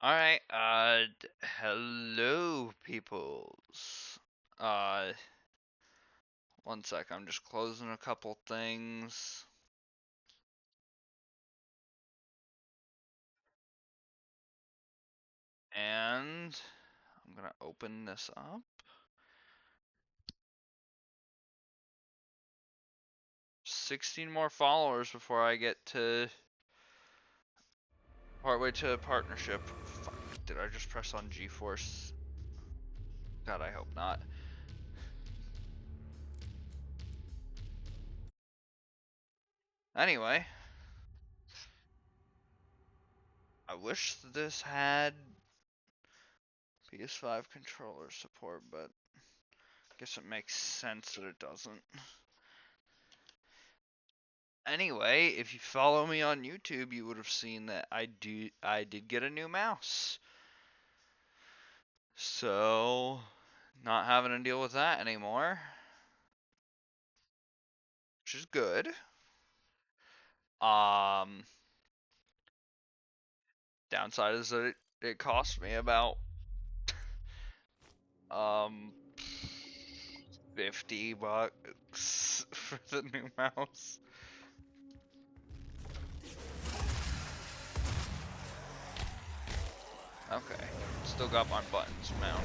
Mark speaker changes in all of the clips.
Speaker 1: Alright, hello peoples. Uh, one sec, I'm just closing a couple things. And I'm gonna open this up. 16 more followers before I get to partway to a partnership. Fuck, did I just press on G-Force? God, I hope not. Anyway, I wish this had PS5 controller support, but I guess it makes sense that it doesn't. Anyway, if you follow me on YouTube, you would have seen that I did get a new mouse. So, not having to deal with that anymore, which is good. Um, Downside is that it cost me about um $50 for the new mouse. Okay, still got my buttons mounted.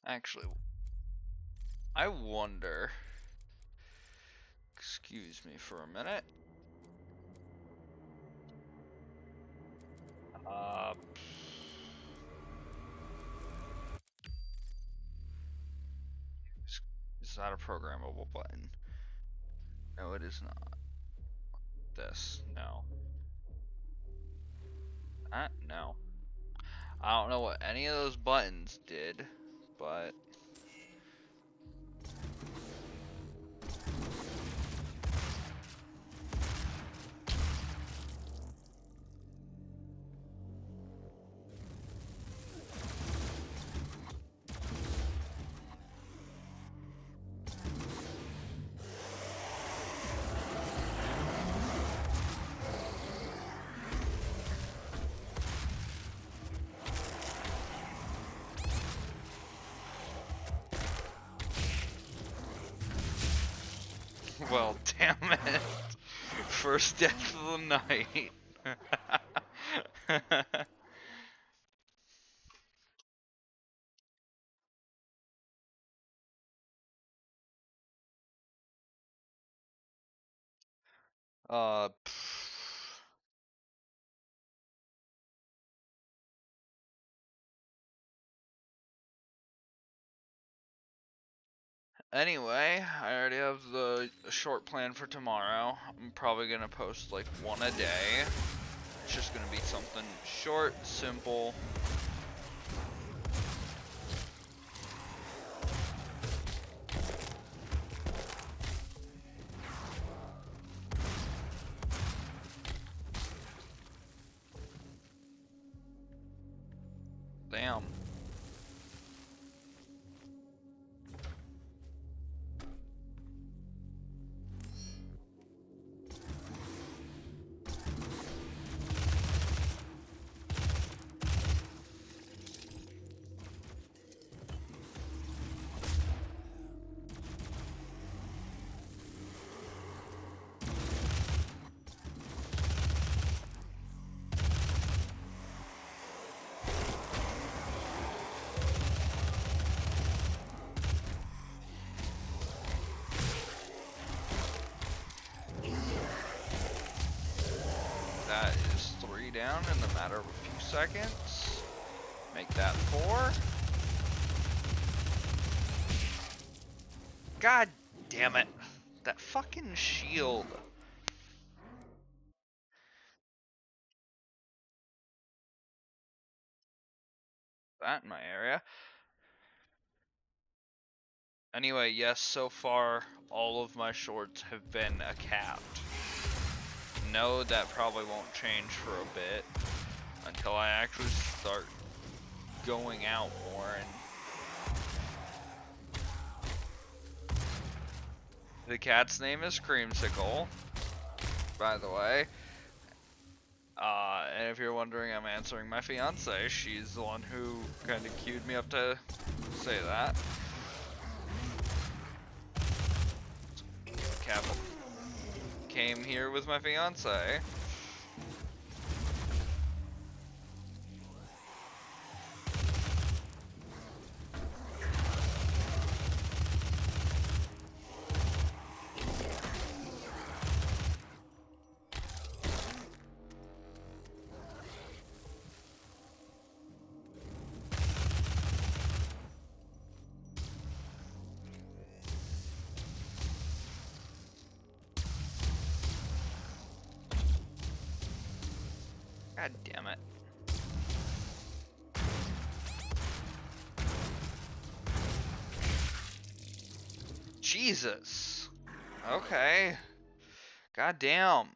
Speaker 1: Actually, I wonder. Excuse me for a minute. Uh, is that a programmable button? No, it is not. This, no. That, no. I don't know what any of those buttons did, but well, damn it. First death of the night. uh, anyway, I already have the short plan for tomorrow. I'm probably gonna post like one a day. It's just gonna be something short, simple. Damn. That is 3 down in the matter of a few seconds. Make that 4. God damn it. That fucking shield. that in my area. Anyway, yes, so far all of my shorts have been capped. No, that probably won't change for a bit until I actually start going out more. And the cat's name is Creamsicle, by the way. And if you're wondering, I'm answering my fiance. She's the one who kind of cued me up to say that. Cat came here with my fiance. God damn it. Jesus. Okay. God damn.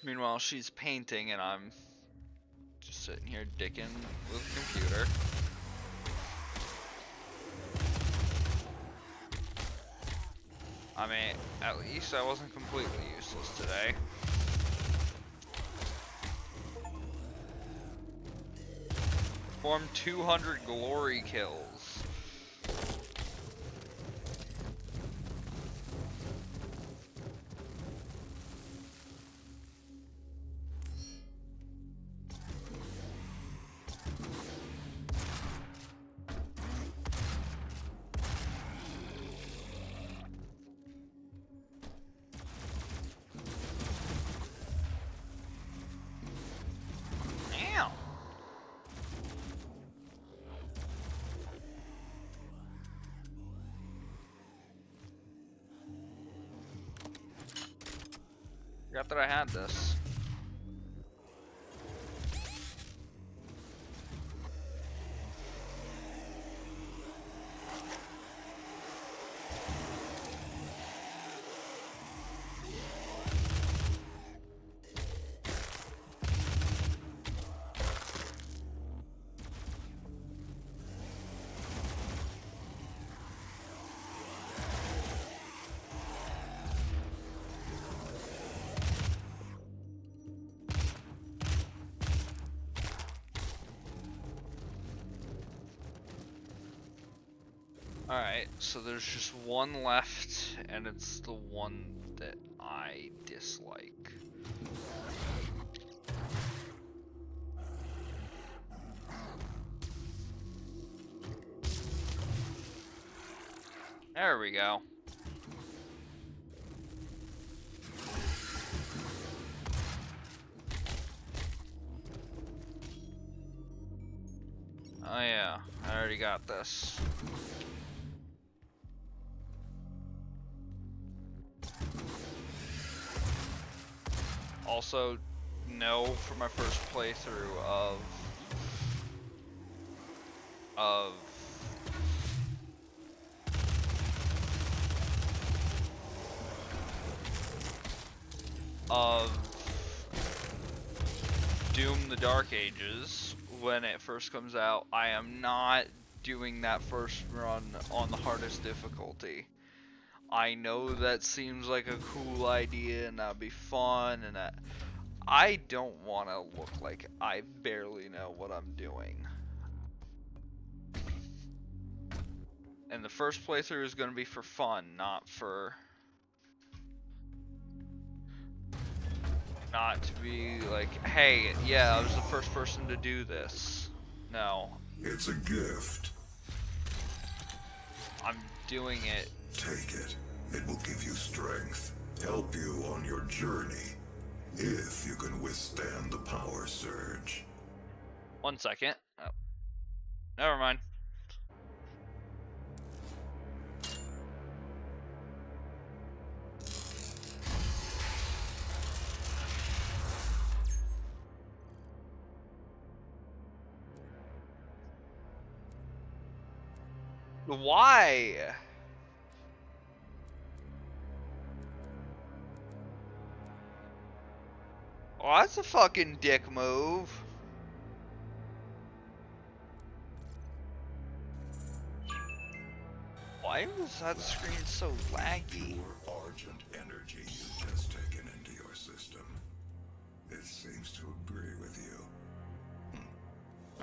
Speaker 1: Meanwhile, she's painting and I'm just sitting here dicking with the computer. I mean, at least I wasn't completely useless today. Performed 200 glory kills. Damn. Forgot that I had this. Alright, so there's just one left, and it's the one that I dislike. There we go. Oh yeah, I already got this. Also, no for my first playthrough of Doom the Dark Ages when it first comes out. I am not doing that first run on the hardest difficulty. I know that seems like a cool idea and that'd be fun, and I don't want to look like I barely know what I'm doing. And the first playthrough is going to be for fun, not to be like, hey, yeah, I was the first person to do this. No.
Speaker 2: It's a gift.
Speaker 1: I'm doing it.
Speaker 2: Take it. It will give you strength, help you on your journey, if you can withstand the power surge.
Speaker 1: 1 second. Oh. Never mind. Why? Oh, that's a fucking dick move. Why was that screen so laggy?
Speaker 2: Pure argent energy you've just taken into your system. It seems to agree with you.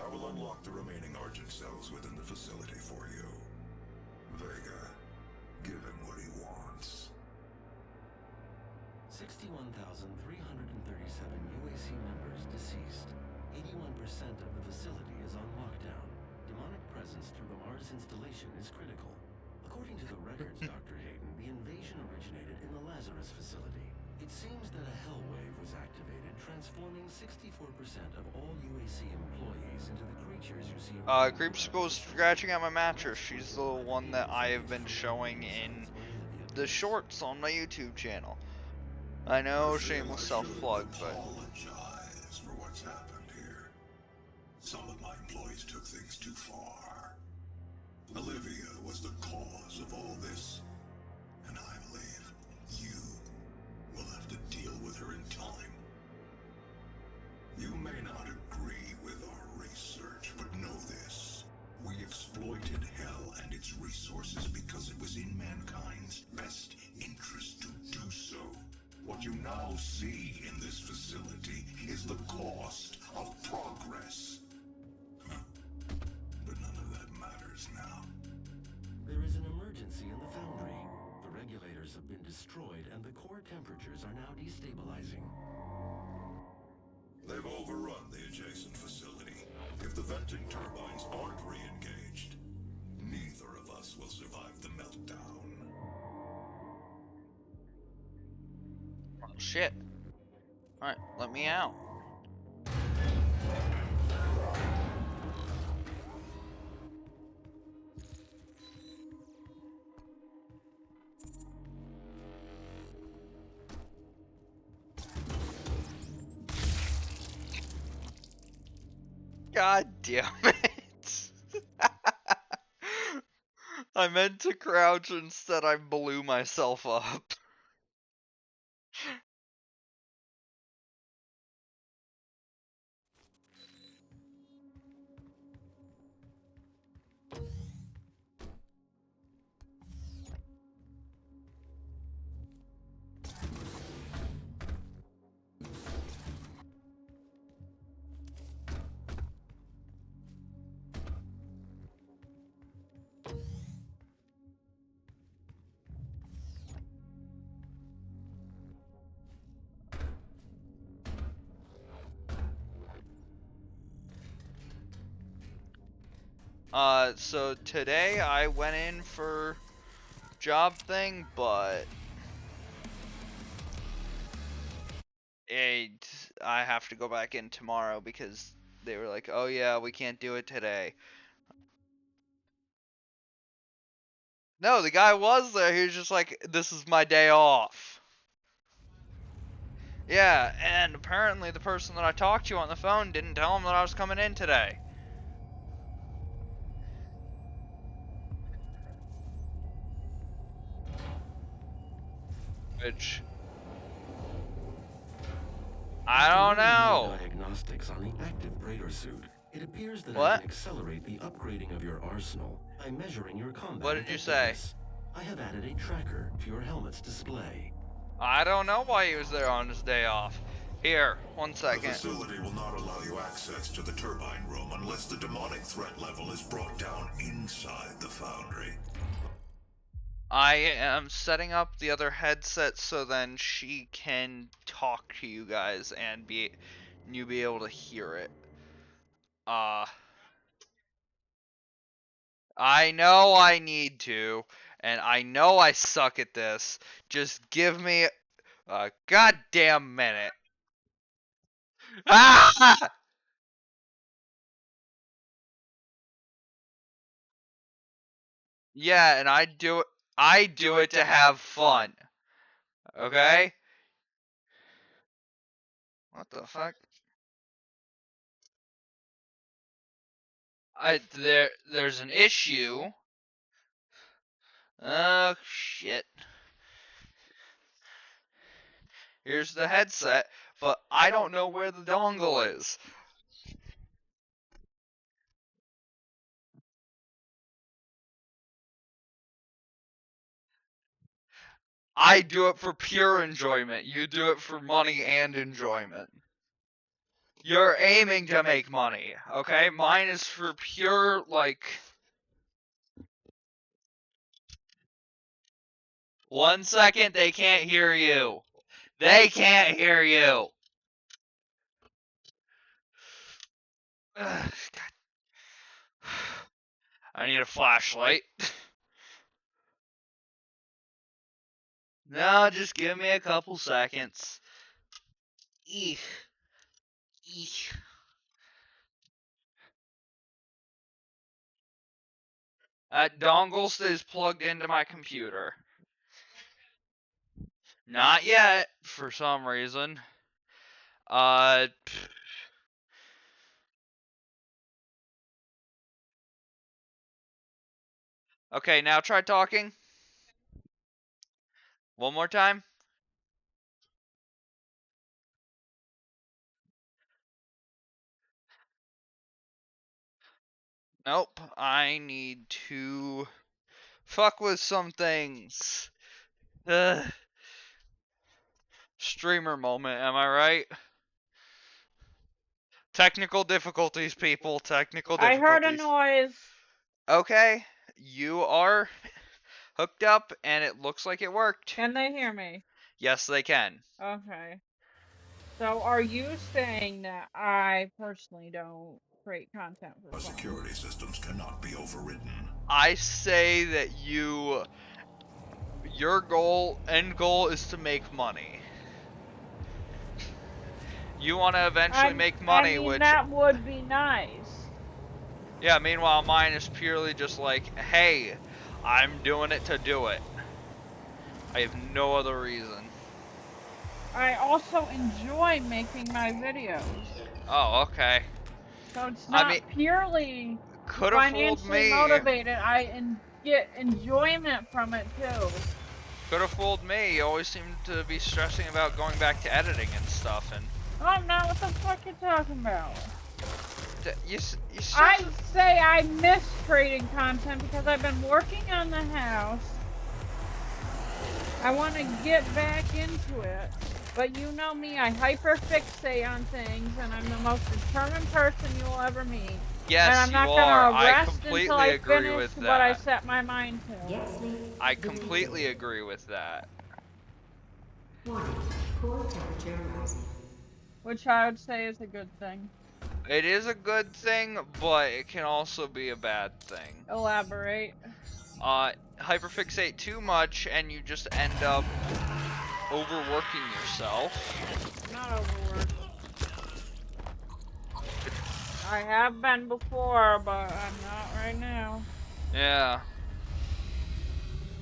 Speaker 2: I will unlock the remaining argent cells within the facility for you. Vega, give him what he wants.
Speaker 3: 61,337 UAC members deceased. 81% of the facility is on lockdown. Demonic presence through the Mars installation is critical. According to the records, Dr. Hayden, the invasion originated in the Lazarus facility. It seems that a hell wave was activated, transforming 64% of all UAC employees into the creatures you see around the
Speaker 1: Creepsicle's
Speaker 3: facility.
Speaker 1: scratching at my mattress. She's the one that I have been showing in the shorts on my YouTube channel. I know, shameless self-plug, but...
Speaker 2: Apologize for what's happened here. Some of my employees took things too far. Olivia was the cause of all this, and I believe you will have to deal with her in time. You may not agree with our research, but know this. We exploited hell and its resources because it was in mankind's best interest to do so. What you now see in this facility is the cost of progress. But none of that matters now.
Speaker 3: There is an emergency in the foundry. The regulators have been destroyed and the core temperatures are now destabilizing.
Speaker 2: They've overrun the adjacent facility. If the venting turbines aren't re-engaged, neither of us will survive the meltdown.
Speaker 1: Oh, shit. Alright, let me out. God damn it. I meant to crouch, instead I blew myself up. So today I went in for job thing, but I have to go back in tomorrow because they were like, oh yeah, we can't do it today. No, the guy was there. He was just like, this is my day off. Yeah, and apparently the person that I talked to on the phone didn't tell him that I was coming in today. Which, I don't know.
Speaker 3: Diagnostics on the active Praetor suit. It appears that I
Speaker 1: What?
Speaker 3: can accelerate the upgrading of your arsenal by measuring your combat
Speaker 1: What did you say?
Speaker 3: effectiveness. I have added a tracker to your helmet's display.
Speaker 1: I don't know why he was there on his day off. Here, 1
Speaker 2: The
Speaker 1: second.
Speaker 2: facility will not allow you access to the turbine room unless the demonic threat level is brought down inside the foundry.
Speaker 1: I am setting up the other headset so then she can talk to you guys and you be able to hear it. I know I need to, and I know I suck at this. Just give me a goddamn minute. Ah! Yeah, and I do it to have fun. Okay? What the fuck? There's an issue. Oh, shit. Here's the headset, but I don't know where the dongle is. I do it for pure enjoyment. You do it for money and enjoyment. You're aiming to make money, okay? Mine is for pure, like... 1 second, they can't hear you. They can't hear you. Ugh, God. I need a flashlight. No, just give me a couple seconds. Eek. Eek. That dongle is plugged into my computer. Not yet, for some reason. Uh... Okay, now try talking. One more time. Nope, I need to fuck with some things. Ugh. Streamer moment, am I right? Technical difficulties, people. Technical
Speaker 4: I heard a
Speaker 1: difficulties.
Speaker 4: noise.
Speaker 1: Okay, you are hooked up, and it looks like it worked.
Speaker 4: Can they hear me?
Speaker 1: Yes, they can.
Speaker 4: Okay. So are you saying that I personally don't create content for
Speaker 2: Our
Speaker 4: fun?
Speaker 2: security systems cannot be overridden.
Speaker 1: I say that your end goal is to make money. You want to eventually make
Speaker 4: I
Speaker 1: money,
Speaker 4: mean,
Speaker 1: which...
Speaker 4: that would be nice.
Speaker 1: Yeah, meanwhile, mine is purely just like, hey, I'm doing it to do it. I have no other reason.
Speaker 4: I also enjoy making my videos.
Speaker 1: Oh, okay.
Speaker 4: So it's
Speaker 1: I
Speaker 4: not
Speaker 1: mean,
Speaker 4: purely
Speaker 1: could have fooled
Speaker 4: financially
Speaker 1: me.
Speaker 4: motivated. I get enjoyment from it too.
Speaker 1: Could have fooled me. You always seem to be stressing about going back to editing and stuff, and...
Speaker 4: Oh no, what the fuck you talking about?
Speaker 1: You
Speaker 4: I say I miss creating content because I've been working on the house. I want to get back into it. But you know me, I hyperfixate on things, and I'm the most determined person you'll ever meet.
Speaker 1: Yes,
Speaker 4: and I'm not
Speaker 1: you are.
Speaker 4: gonna
Speaker 1: I
Speaker 4: rest
Speaker 1: completely
Speaker 4: until I
Speaker 1: agree
Speaker 4: finish
Speaker 1: with
Speaker 4: what I
Speaker 1: that.
Speaker 4: set my mind to.
Speaker 5: Guest link
Speaker 1: I
Speaker 5: deleted.
Speaker 1: completely agree with that.
Speaker 5: Warning, core temperature rising.
Speaker 4: Which I would say is a good thing.
Speaker 1: It is a good thing, but it can also be a bad thing.
Speaker 4: Elaborate.
Speaker 1: Hyperfixate too much, and you just end up overworking yourself.
Speaker 4: Not overworked. I have been before, but I'm not right now.
Speaker 1: Yeah.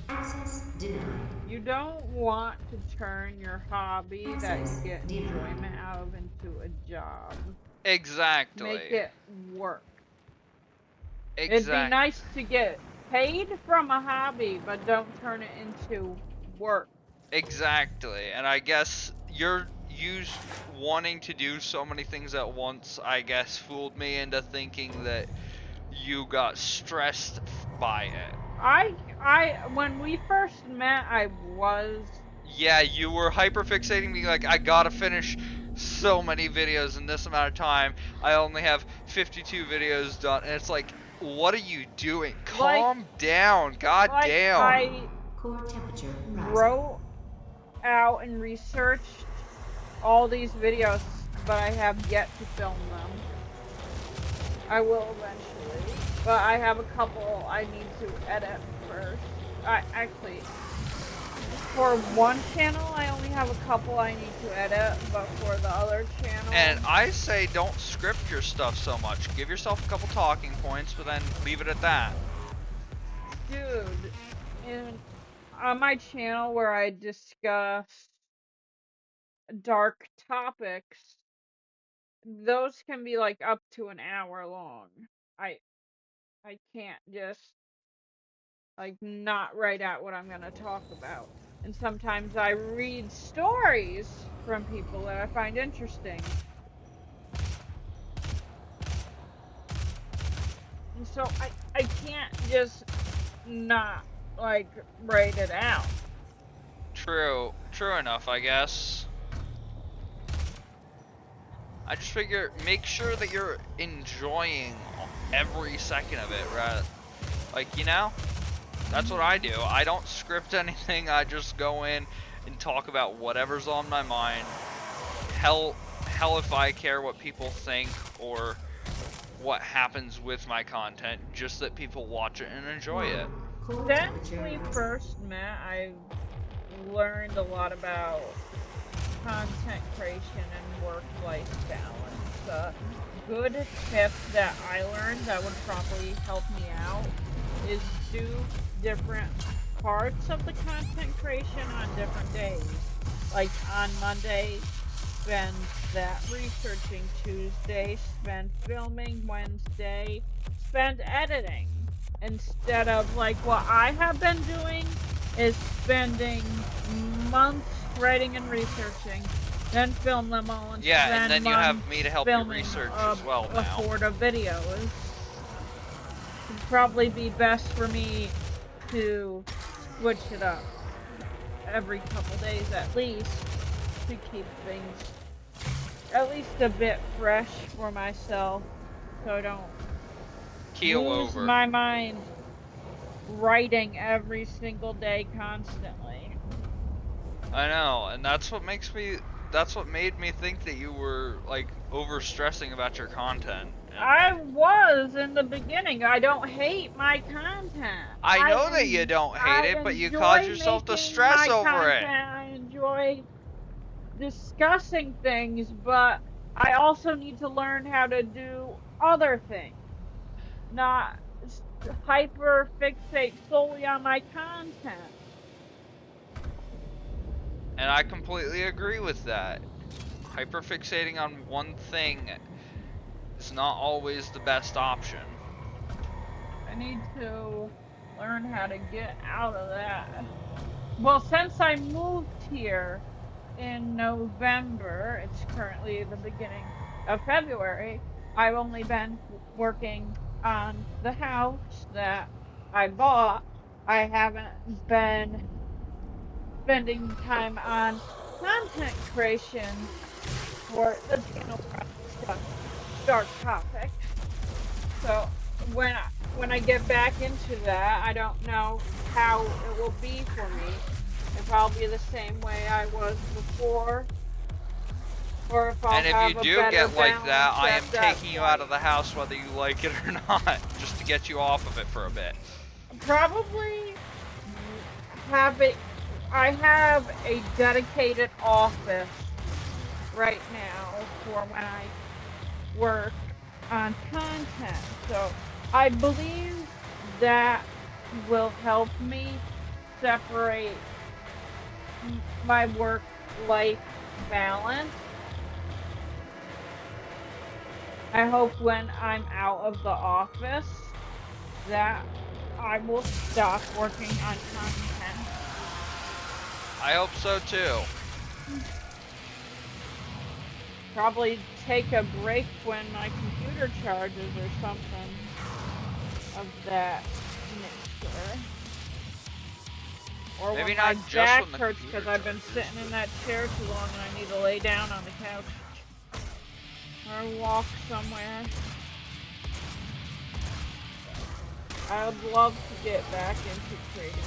Speaker 5: Access denied.
Speaker 4: You don't want to turn your hobby that you get enjoyment out of into a job.
Speaker 1: Exactly.
Speaker 4: Make it work.
Speaker 1: Exactly.
Speaker 4: It'd be nice to get paid from a hobby, but don't turn it into work.
Speaker 1: Exactly. And I guess you wanting to do so many things at once, I guess, fooled me into thinking that you got stressed by it.
Speaker 4: When we first met, I was.
Speaker 1: Yeah, you were hyperfixating me like, I gotta finish so many videos in this amount of time. I only have 52 videos done, and it's like, what are you doing? Calm down, god damn.
Speaker 4: I
Speaker 5: Core temperature rising.
Speaker 4: wrote out and researched all these videos, but I have yet to film them. I will eventually, but I have a couple I need to edit first. Actually, for one channel, I only have a couple I need to edit, but for the other channel...
Speaker 1: And I say don't script your stuff so much. Give yourself a couple talking points, but then leave it at that.
Speaker 4: Dude, on my channel where I discuss dark topics, those can be like up to an hour long. I can't just like not write out what I'm gonna talk about. And sometimes I read stories from people that I find interesting. And so I can't just not like write it out.
Speaker 1: True enough, I guess. I just figure, make sure that you're enjoying every second of it, right? Like, you know? That's what I do. I don't script anything, I just go in and talk about whatever's on my mind. Hell if I care what people think or what happens with my content, just that people watch it and enjoy it.
Speaker 5: Core
Speaker 4: Since
Speaker 5: temperature
Speaker 4: we
Speaker 5: rising.
Speaker 4: first met, I've learned a lot about content creation and work-life balance. A good tip that I learned that would probably help me out is do different parts of the content creation on different days. Like on Monday, spend that researching. Tuesday, spend filming. Wednesday, spend editing. Instead of like what I have been doing is spending months writing and researching, then film them all, and
Speaker 1: Yeah, and
Speaker 4: spend
Speaker 1: then you have
Speaker 4: months
Speaker 1: me to help you
Speaker 4: filming
Speaker 1: research as well
Speaker 4: a
Speaker 1: now.
Speaker 4: horde of videos. It'd probably be best for me to switch it up every couple days at least to keep things at least a bit fresh for myself so I don't
Speaker 1: Keel
Speaker 4: lose
Speaker 1: over.
Speaker 4: my mind writing every single day constantly.
Speaker 1: I know, and that's what made me think that you were like over stressing about your content. And
Speaker 4: I was in the beginning. I don't hate my content.
Speaker 1: I know that you don't hate
Speaker 4: I
Speaker 1: it, but you cause
Speaker 4: enjoy
Speaker 1: yourself to
Speaker 4: making
Speaker 1: stress
Speaker 4: my
Speaker 1: over
Speaker 4: content.
Speaker 1: it.
Speaker 4: I enjoy discussing things, but I also need to learn how to do other things, not hyper fixate solely on my content.
Speaker 1: And I completely agree with that. Hyperfixating on one thing is not always the best option.
Speaker 4: I need to learn how to get out of that. Well, since I moved here in November, it's currently the beginning of February, I've only been working on the house that I bought. I haven't been spending time on content creation for the channel stuff, dark topics. So when I get back into that, I don't know how it will be for me. If I'll be the same way I was before, or if I'll
Speaker 1: And if you
Speaker 4: have a
Speaker 1: do
Speaker 4: better
Speaker 1: get like that,
Speaker 4: balance
Speaker 1: I
Speaker 4: at
Speaker 1: am
Speaker 4: that
Speaker 1: taking you out
Speaker 4: point.
Speaker 1: of the house whether you like it or not, just to get you off of it for a bit.
Speaker 4: Probably have it. I have a dedicated office right now for when I work on content. So I believe that will help me separate my work life balance. I hope when I'm out of the office that I will stop working on content.
Speaker 1: I hope so too.
Speaker 4: Probably take a break when my computer charges or something of that nature. Or
Speaker 1: Maybe
Speaker 4: when my
Speaker 1: not just
Speaker 4: back
Speaker 1: when the
Speaker 4: hurts because
Speaker 1: computer
Speaker 4: I've been
Speaker 1: charges,
Speaker 4: sitting in
Speaker 1: but
Speaker 4: that chair too long and I need to lay down on the couch or walk somewhere. I would love to get back into creating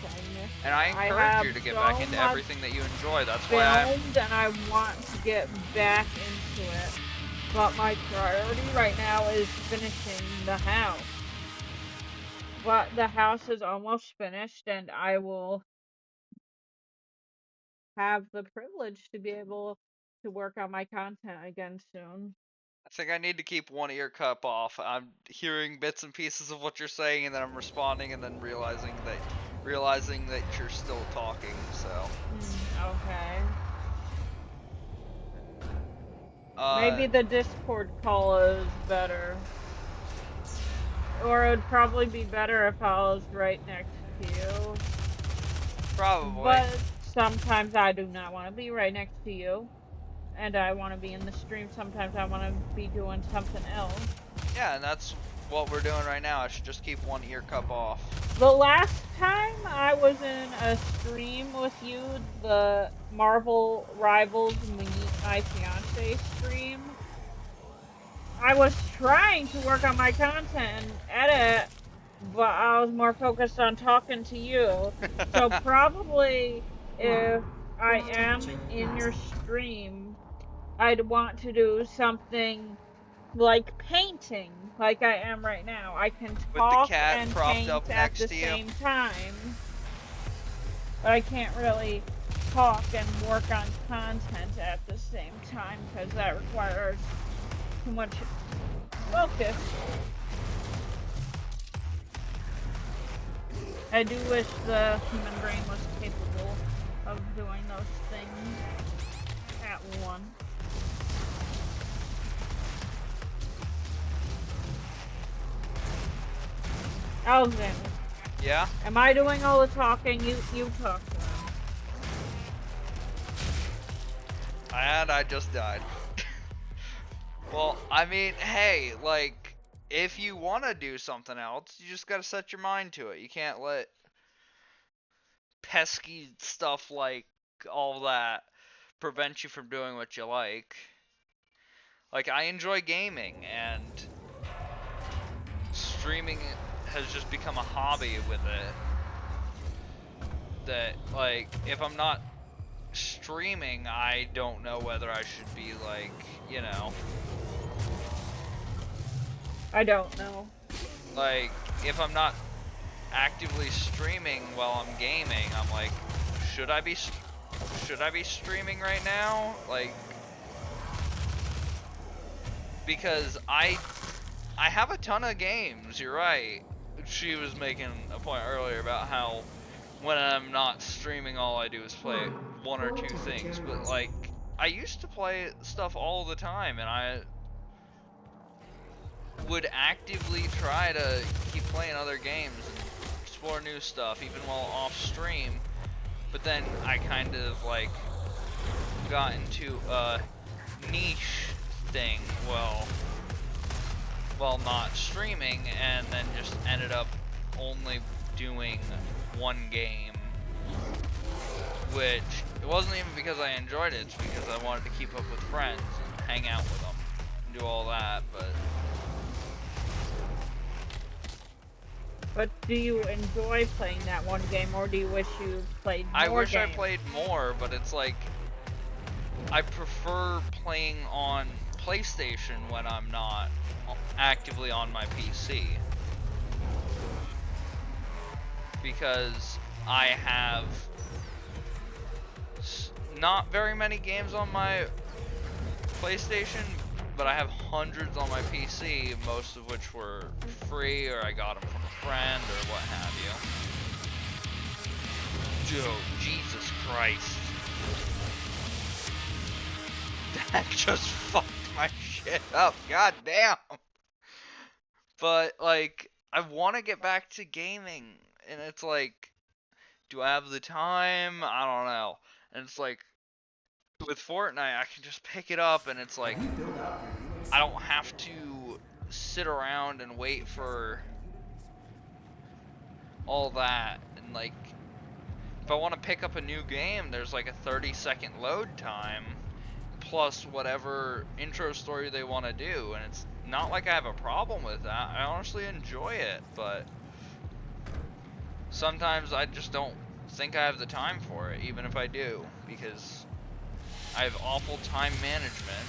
Speaker 4: content.
Speaker 1: and I
Speaker 4: I
Speaker 1: encourage
Speaker 4: have
Speaker 1: you to get back
Speaker 4: so
Speaker 1: into
Speaker 4: much
Speaker 1: everything that you enjoy. That's why
Speaker 4: filmed and I want to get back into it. But my priority right now is finishing the house. But the house is almost finished and I will have the privilege to be able to work on my content again soon.
Speaker 1: I think I need to keep one ear cup off. I'm hearing bits and pieces of what you're saying, and then I'm responding, and then realizing that you're still talking. So,
Speaker 4: Okay.
Speaker 1: uh,
Speaker 4: Maybe the Discord call is better. or it would probably be better if I was right next to you.
Speaker 1: Probably.
Speaker 4: But sometimes I do not want to be right next to you. And I want to be in the stream. Sometimes I want to be doing something else.
Speaker 1: Yeah, and that's what we're doing right now. I should just keep one ear cup off.
Speaker 4: The last time I was in a stream with you, the Marvel Rivals Meet My Fiancé stream, I was trying to work on my content and edit, but I was more focused on talking to you. So probably if I am in your stream, I'd want to do something like painting, like I am right now. I can
Speaker 1: With the
Speaker 4: talk
Speaker 1: cat
Speaker 4: and
Speaker 1: propped up
Speaker 4: paint at
Speaker 1: next
Speaker 4: the
Speaker 1: to you.
Speaker 4: same time, but I can't really talk and work on content at the same time because that requires too much focus. I do wish the human brain was capable of doing those things at once. Alexander.
Speaker 1: Yeah?
Speaker 4: Am I doing all the talking? You talk to them.
Speaker 1: And I just died. Well, I mean, hey, like, if you want to do something else, you just gotta set your mind to it. You can't let pesky stuff like all that prevent you from doing what you like. Like, I enjoy gaming, and streaming has just become a hobby with it. That, like, if I'm not streaming, I don't know whether I should be, like, you know.
Speaker 4: I don't know.
Speaker 1: Like, if I'm not actively streaming while I'm gaming, I'm like, should I be streaming right now? Like, because I have a ton of games. You're right. She was making a point earlier about how when I'm not streaming, all I do is play one or two things. But like, I used to play stuff all the time, and I would actively try to keep playing other games and explore new stuff even while off stream, but then I kind of like got into a niche thing while not streaming, and then just ended up only doing one game, which it wasn't even because I enjoyed it, it's because I wanted to keep up with friends and hang out with them and do all that.
Speaker 4: But do you enjoy playing that one game, or do you wish you played more
Speaker 1: I wish
Speaker 4: games?
Speaker 1: I played more, but it's like, I prefer playing on PlayStation when I'm not actively on my PC. Because I have not very many games on my PlayStation, but I have hundreds on my PC, most of which were free or I got them from a friend or what have you. Dude, Jesus Christ. That just fucked my shit up, god damn. But like, I want to get back to gaming, and it's like, do I have the time? I don't know. And it's like, with Fortnite, I can just pick it up, and it's like, I don't have to sit around and wait for all that. And like, if I want to pick up a new game, there's like a 30-second load time, plus whatever intro story they want to do, and it's not like I have a problem with that. I honestly enjoy it, but sometimes I just don't think I have the time for it, even if I do, because I have awful time management.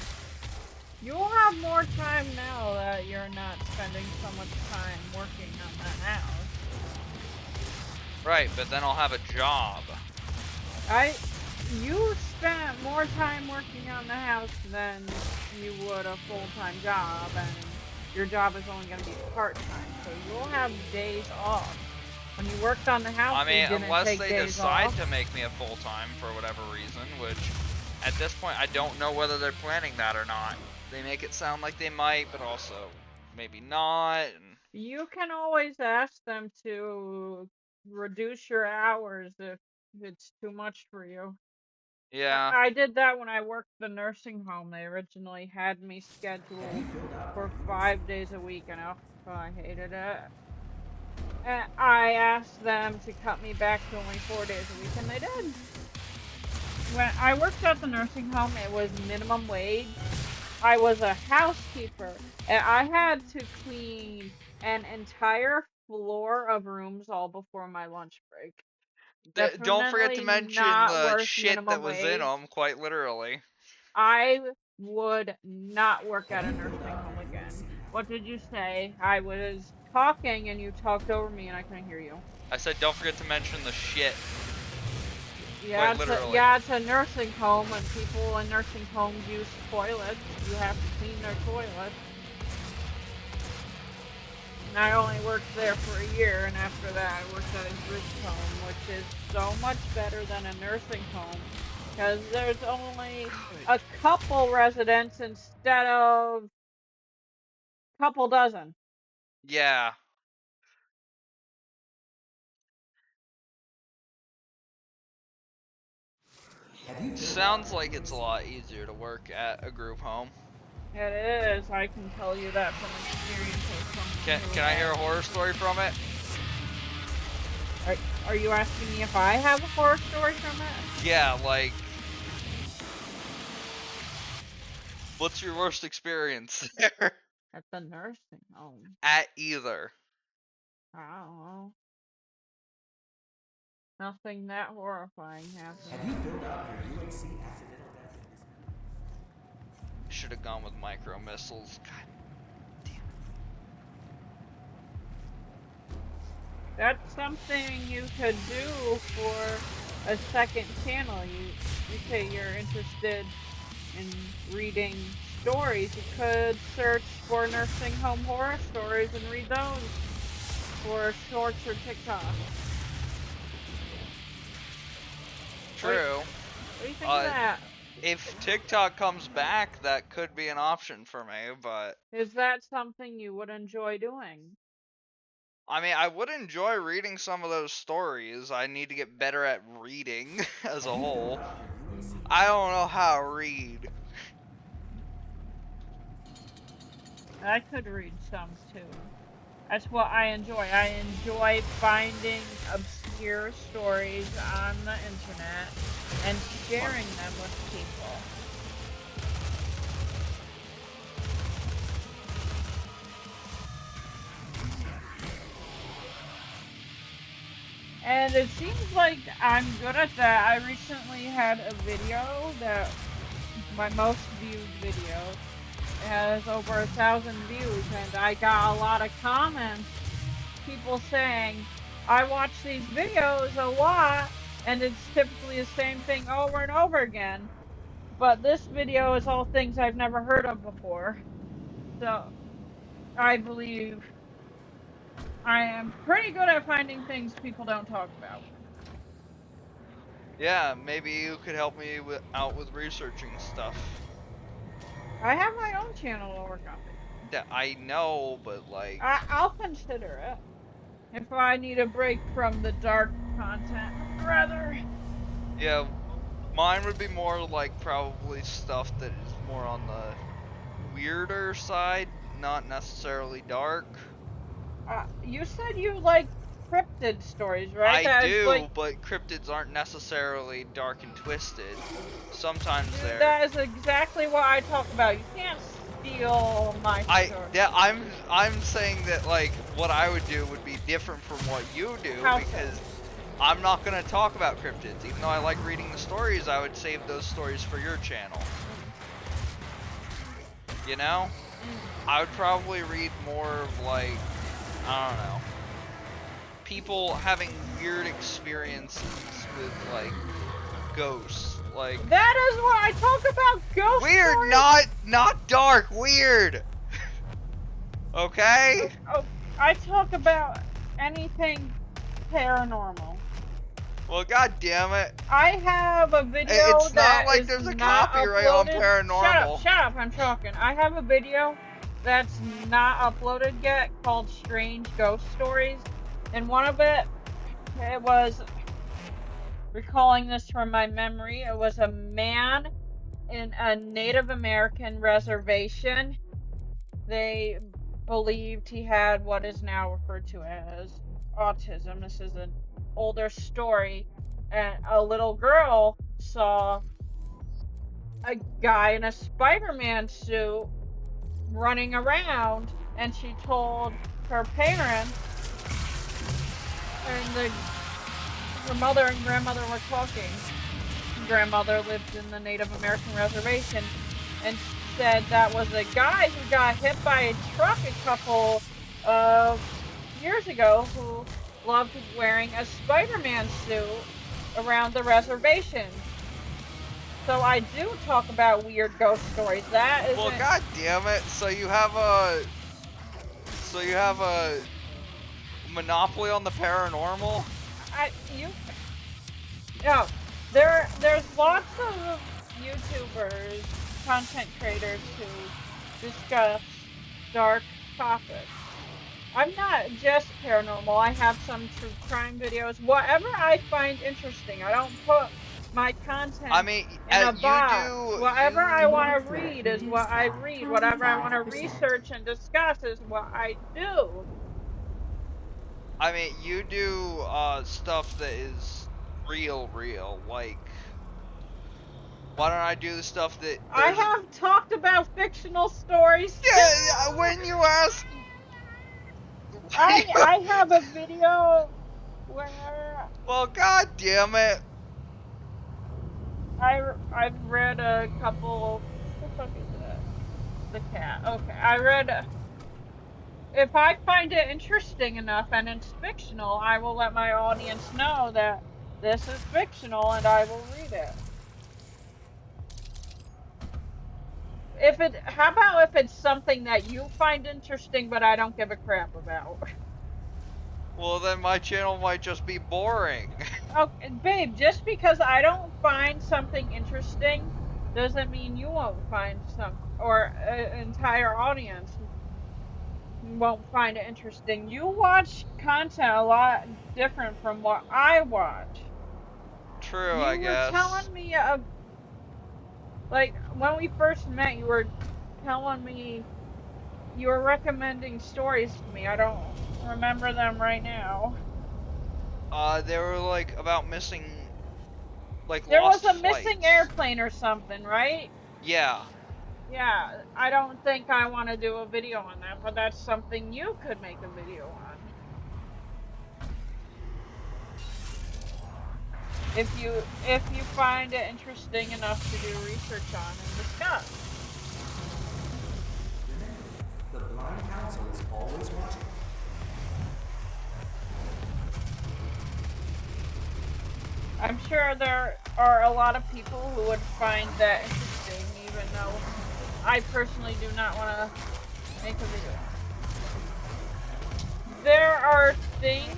Speaker 4: You'll have more time now that you're not spending so much time working on the house.
Speaker 1: Right, but then I'll have a job.
Speaker 4: You spent more time working on the house than you would a full-time job, and your job is only going to be part-time, so you'll have days off. When you worked on the house,
Speaker 1: I mean,
Speaker 4: you didn't
Speaker 1: unless
Speaker 4: take
Speaker 1: they
Speaker 4: days
Speaker 1: decide
Speaker 4: off.
Speaker 1: to make me a full-time for whatever reason, which at this point I don't know whether they're planning that or not. They make it sound like they might, but also maybe not. And
Speaker 4: You can always ask them to reduce your hours if it's too much for you.
Speaker 1: Yeah.
Speaker 4: I did that when I worked the nursing home. They originally had me scheduled for 5 days a week, and I hated it. And I asked them to cut me back to only 4 days a week, and they did. When I worked at the nursing home, it was minimum wage. I was a housekeeper, and I had to clean an entire floor of rooms all before my lunch break.
Speaker 1: Don't forget to
Speaker 4: Definitely
Speaker 1: mention
Speaker 4: not
Speaker 1: the
Speaker 4: worth
Speaker 1: shit that
Speaker 4: minimum
Speaker 1: was in
Speaker 4: wage.
Speaker 1: them, quite literally.
Speaker 4: I would not work at a nursing home again. What did you say? I was talking and you talked over me and I couldn't hear you.
Speaker 1: I said don't forget to mention the shit,
Speaker 4: Yeah,
Speaker 1: quite literally.
Speaker 4: it's a nursing home and people in nursing homes use toilets. You have to clean their toilets. And I only worked there for a year, and after that I worked at a group home, which is so much better than a nursing home because there's only a couple residents instead of a couple dozen.
Speaker 1: Yeah. Sounds like it's a lot easier to work at a group home.
Speaker 4: It is. I can tell you that from experience as someone who
Speaker 1: Can I hear a
Speaker 4: has.
Speaker 1: horror story from it?
Speaker 4: Are you asking me if I have a horror story from it?
Speaker 1: Yeah, like, what's your worst experience there?
Speaker 4: At the nursing home.
Speaker 1: At either.
Speaker 4: I don't know. Nothing that horrifying happened.
Speaker 1: Should have gone with micro missiles. God damn
Speaker 4: That's something you could do for a second channel. You say you're interested in reading stories. You could search for nursing home horror stories and read those for shorts or TikTok.
Speaker 1: it.
Speaker 4: What,
Speaker 1: True.
Speaker 4: what do you think of that?
Speaker 1: If TikTok comes back, that could be an option for me, but
Speaker 4: Is that something you would enjoy doing?
Speaker 1: I mean, I would enjoy reading some of those stories. I need to get better at reading as a whole. I don't know how to read.
Speaker 4: I could read some too. That's what I enjoy. I enjoy finding obscure stories on the internet and sharing them with people. And it seems like I'm good at that. I recently had a video that my most viewed video. It has over 1,000 views, and I got a lot of comments. People saying, I watch these videos a lot, and it's typically the same thing over and over again. But this video is all things I've never heard of before. So I believe I am pretty good at finding things people don't talk about.
Speaker 1: Yeah, maybe you could help me out with researching stuff.
Speaker 4: I have my own channel to work on.
Speaker 1: Yeah, I know, but like,
Speaker 4: I'll consider it. If I need a break from the dark content, rather.
Speaker 1: yeah, mine would be more like probably stuff that is more on the weirder side, not necessarily dark.
Speaker 4: You said you like cryptid stories, right?
Speaker 1: I
Speaker 4: That is like,
Speaker 1: do, but cryptids aren't necessarily dark and twisted. Sometimes
Speaker 4: dude,
Speaker 1: they're.
Speaker 4: that is exactly what I talk about. You can't steal my story.
Speaker 1: I'm saying that like what I would do would be different from what you do
Speaker 4: How so?
Speaker 1: because I'm not gonna talk about cryptids. Even though I like reading the stories, I would save those stories for your channel. You know? I would probably read more of like, I don't know, people having weird experiences with like ghosts. Like
Speaker 4: That is what I talk about. Ghost
Speaker 1: weird,
Speaker 4: stories.
Speaker 1: not dark, weird. Okay?
Speaker 4: Oh, I talk about anything paranormal.
Speaker 1: Well, god damn it.
Speaker 4: I have a video
Speaker 1: It's
Speaker 4: that
Speaker 1: not like
Speaker 4: is
Speaker 1: there's a
Speaker 4: not
Speaker 1: copyright on
Speaker 4: uploaded.
Speaker 1: paranormal.
Speaker 4: Shut up, I'm talking. I have a video that's not uploaded yet called Strange Ghost Stories. And one of it was, recalling this from my memory, it was a man in a Native American reservation. They believed he had what is now referred to as autism. This is an older story. And a little girl saw a guy in a Spider-Man suit running around, and she told her parents, and her mother and grandmother were talking. Grandmother lived in the Native American reservation, and said that was a guy who got hit by a truck a couple of years ago, who loved wearing a Spider-Man suit around the reservation. So I do talk about weird ghost stories. That isn't.
Speaker 1: Well, god damn it! So you have a monopoly on the paranormal?
Speaker 4: No, there's lots of YouTubers, content creators who discuss dark topics. I'm not just paranormal. I have some true crime videos. Whatever I find interesting. I don't put my content
Speaker 1: I mean,
Speaker 4: in a
Speaker 1: you
Speaker 4: box.
Speaker 1: do.
Speaker 4: Whatever I
Speaker 1: You.
Speaker 4: want to read is what I read. Whatever I want to research and discuss is what I do.
Speaker 1: I mean, you do stuff that is real. Like, why don't I do the stuff that
Speaker 4: I
Speaker 1: there's?
Speaker 4: have talked about fictional stories too.
Speaker 1: Yeah. When you ask.
Speaker 4: I have a video where
Speaker 1: Well, god damn it.
Speaker 4: I've read a couple. What the fuck is that? The cat. Okay, I read. If I find it interesting enough and it's fictional, I will let my audience know that this is fictional and I will read it. How about if it's something that you find interesting but I don't give a crap about?
Speaker 1: Well, then my channel might just be boring.
Speaker 4: Okay, babe, just because I don't find something interesting doesn't mean you won't find some, or an entire audience won't find it interesting. You watch content a lot different from what I watch.
Speaker 1: True, I
Speaker 4: You were
Speaker 1: guess.
Speaker 4: telling me, like, when we first met, you were telling me, you were recommending stories to me. I don't remember them right now.
Speaker 1: They were like about missing, like
Speaker 4: There was
Speaker 1: lost
Speaker 4: a missing
Speaker 1: flights.
Speaker 4: airplane or something, right?
Speaker 1: Yeah.
Speaker 4: Yeah, I don't think I want to do a video on that, but that's something you could make a video on. If you find it interesting enough to do research on and discuss.
Speaker 3: The blind council is always watching.
Speaker 4: I'm sure there are a lot of people who would find that interesting, even though I personally do not want to make a video. There are things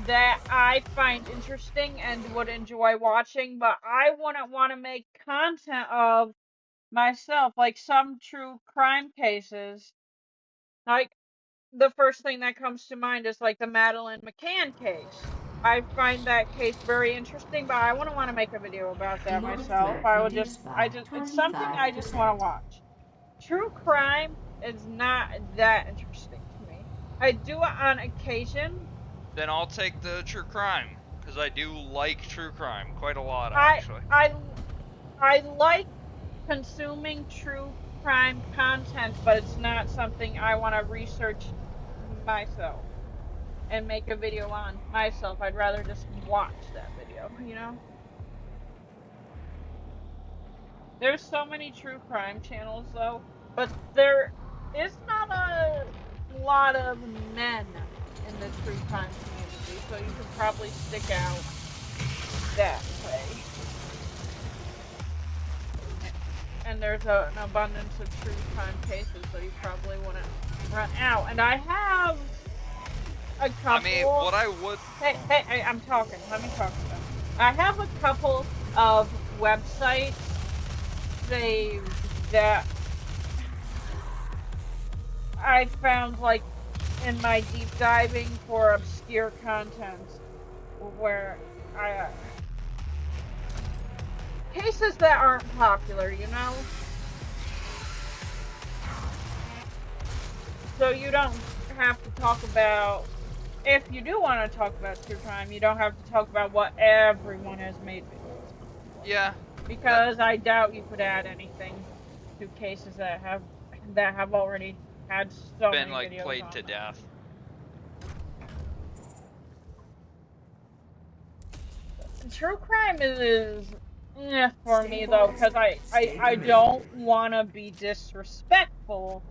Speaker 4: that I find interesting and would enjoy watching, but I wouldn't want to make content of myself, like some true crime cases. Like, the first thing that comes to mind is like the Madeleine McCann case. I find that case very interesting, but I wouldn't want to make a video about that
Speaker 5: Demonic
Speaker 4: myself.
Speaker 5: threat reduced by
Speaker 4: It's something I just want to
Speaker 5: 25%.
Speaker 4: watch. True crime is not that interesting to me. I do it on occasion.
Speaker 1: Then I'll take the true crime, because I do like true crime quite a lot,
Speaker 4: I
Speaker 1: actually.
Speaker 4: I like consuming true crime content, but it's not something I want to research myself and make a video on myself. I'd rather just watch that video, you know? There's so many true crime channels though, but there is not a lot of men in the true crime community, so you could probably stick out that way. And there's an abundance of true crime cases, so you probably wouldn't run out. And I have a couple.
Speaker 1: I mean, what I would.
Speaker 4: Hey, I'm talking. Let me talk to them. I have a couple of websites saved that I found, like, in my deep diving for obscure content, where I cases that aren't popular, you know? So you don't have to talk about, if you do want to talk about true crime, you don't have to talk about what everyone has made videos on.
Speaker 1: Yeah.
Speaker 4: Because I doubt you could add anything to cases that have already had so
Speaker 1: Been
Speaker 4: many
Speaker 1: like
Speaker 4: videos
Speaker 1: played
Speaker 4: on
Speaker 1: to
Speaker 4: them.
Speaker 1: death.
Speaker 4: True crime is for
Speaker 3: Stay
Speaker 4: me though,
Speaker 3: focused.
Speaker 4: because
Speaker 3: Stay
Speaker 4: I
Speaker 3: committed.
Speaker 4: don't want to be disrespectful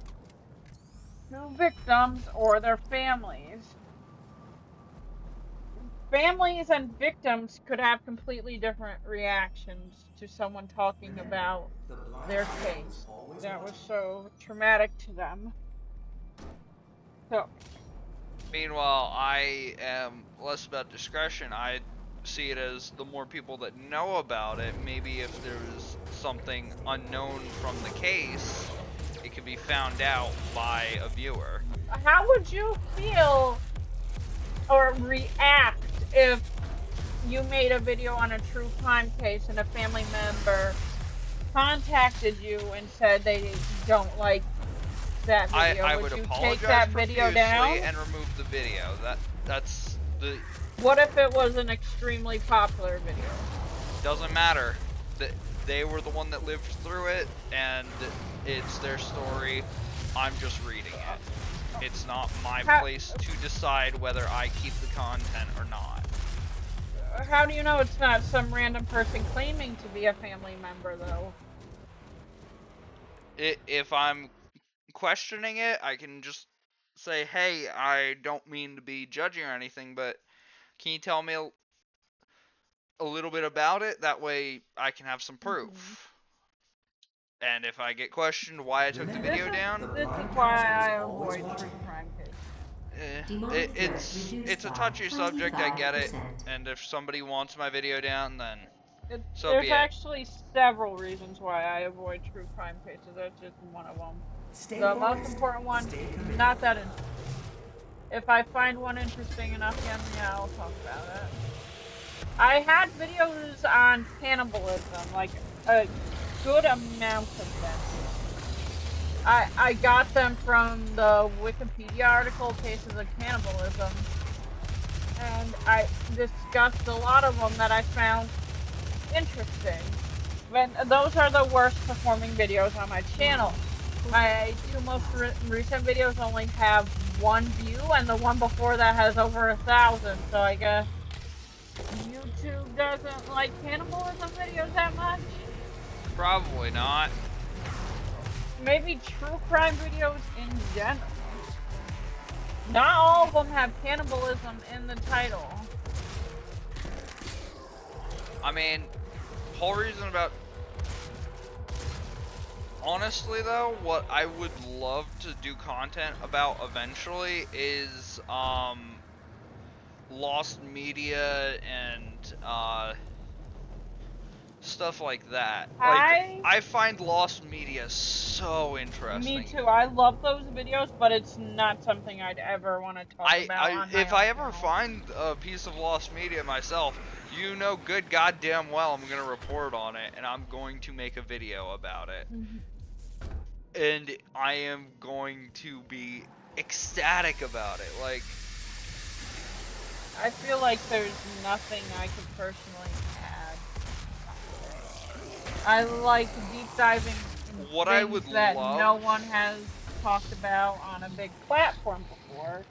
Speaker 4: to victims or their families. Families and victims could have completely different reactions to someone talking
Speaker 3: Remember,
Speaker 4: about
Speaker 3: the blind
Speaker 4: their
Speaker 3: side is
Speaker 4: case
Speaker 3: always
Speaker 4: that was
Speaker 3: watching.
Speaker 4: so traumatic to them. So,
Speaker 1: Meanwhile, I am less about discretion. I see it as the more people that know about it, maybe if there's something unknown from the case, it could be found out by a viewer.
Speaker 4: how would you feel or react if you made a video on a true crime case and a family member contacted you and said they don't like that video?
Speaker 1: I
Speaker 4: Would
Speaker 1: would
Speaker 4: you take
Speaker 1: apologize
Speaker 4: that video down?
Speaker 1: profusely and remove the video. That's the
Speaker 4: What if it was an extremely popular video?
Speaker 1: doesn't matter. They were the one that lived through it, and it's their story. I'm just reading it. It's not my
Speaker 4: How,
Speaker 1: place to decide whether I keep the content or not.
Speaker 4: how do you know it's not some random person claiming to be a family member, though?
Speaker 1: If I'm questioning it, I can just say, hey, I don't mean to be judging or anything, but can you tell me a little bit about it? That way I can have some
Speaker 4: Mhm.
Speaker 1: proof. And if I get questioned why I took the
Speaker 3: Remember,
Speaker 4: This
Speaker 1: video
Speaker 4: is
Speaker 3: the
Speaker 1: down,
Speaker 4: this is
Speaker 3: blind
Speaker 4: why
Speaker 3: counsel is
Speaker 4: I
Speaker 3: always
Speaker 4: avoid
Speaker 3: watching.
Speaker 4: true crime cases.
Speaker 5: Demonic threat
Speaker 1: it's
Speaker 5: reduced
Speaker 1: it's a
Speaker 5: by
Speaker 1: touchy subject. I get it.
Speaker 5: 25%.
Speaker 1: And if somebody wants my video down, then so be
Speaker 4: There's
Speaker 1: it.
Speaker 4: actually several reasons why I avoid true crime cases. That's just one of them.
Speaker 3: Stay
Speaker 4: The most
Speaker 3: focused.
Speaker 4: important one,
Speaker 3: Stay committed.
Speaker 4: not that interesting. If I find one interesting enough, yeah, I'll talk about it. I had videos on cannibalism, like a good amount of them. I got them from the Wikipedia article, Cases of Cannibalism, and I discussed a lot of them that I found interesting. And those are the worst performing videos on my channel. My two most recent videos only have 1 view, and the one before that has over 1,000. So I guess YouTube doesn't like cannibalism videos that much.
Speaker 1: Probably not.
Speaker 4: Maybe true crime videos in general. Not all of them have cannibalism in the title.
Speaker 1: I mean, whole reason about. Honestly, though, what I would love to do content about eventually is lost media and stuff like that. Like, I find lost media so
Speaker 4: Me
Speaker 1: interesting.
Speaker 4: too. I love those videos, but it's not something I'd ever want to talk about on my
Speaker 1: If
Speaker 4: own
Speaker 1: I ever
Speaker 4: channel.
Speaker 1: find a piece of lost media myself, you know good goddamn well I'm gonna report on it and I'm going to make a video about it. And I am going to be ecstatic about it. Like,
Speaker 4: I feel like there's nothing I could personally add. I like deep diving in
Speaker 1: what I
Speaker 4: things
Speaker 1: would
Speaker 4: that
Speaker 1: love.
Speaker 4: no one has talked about on a big platform before.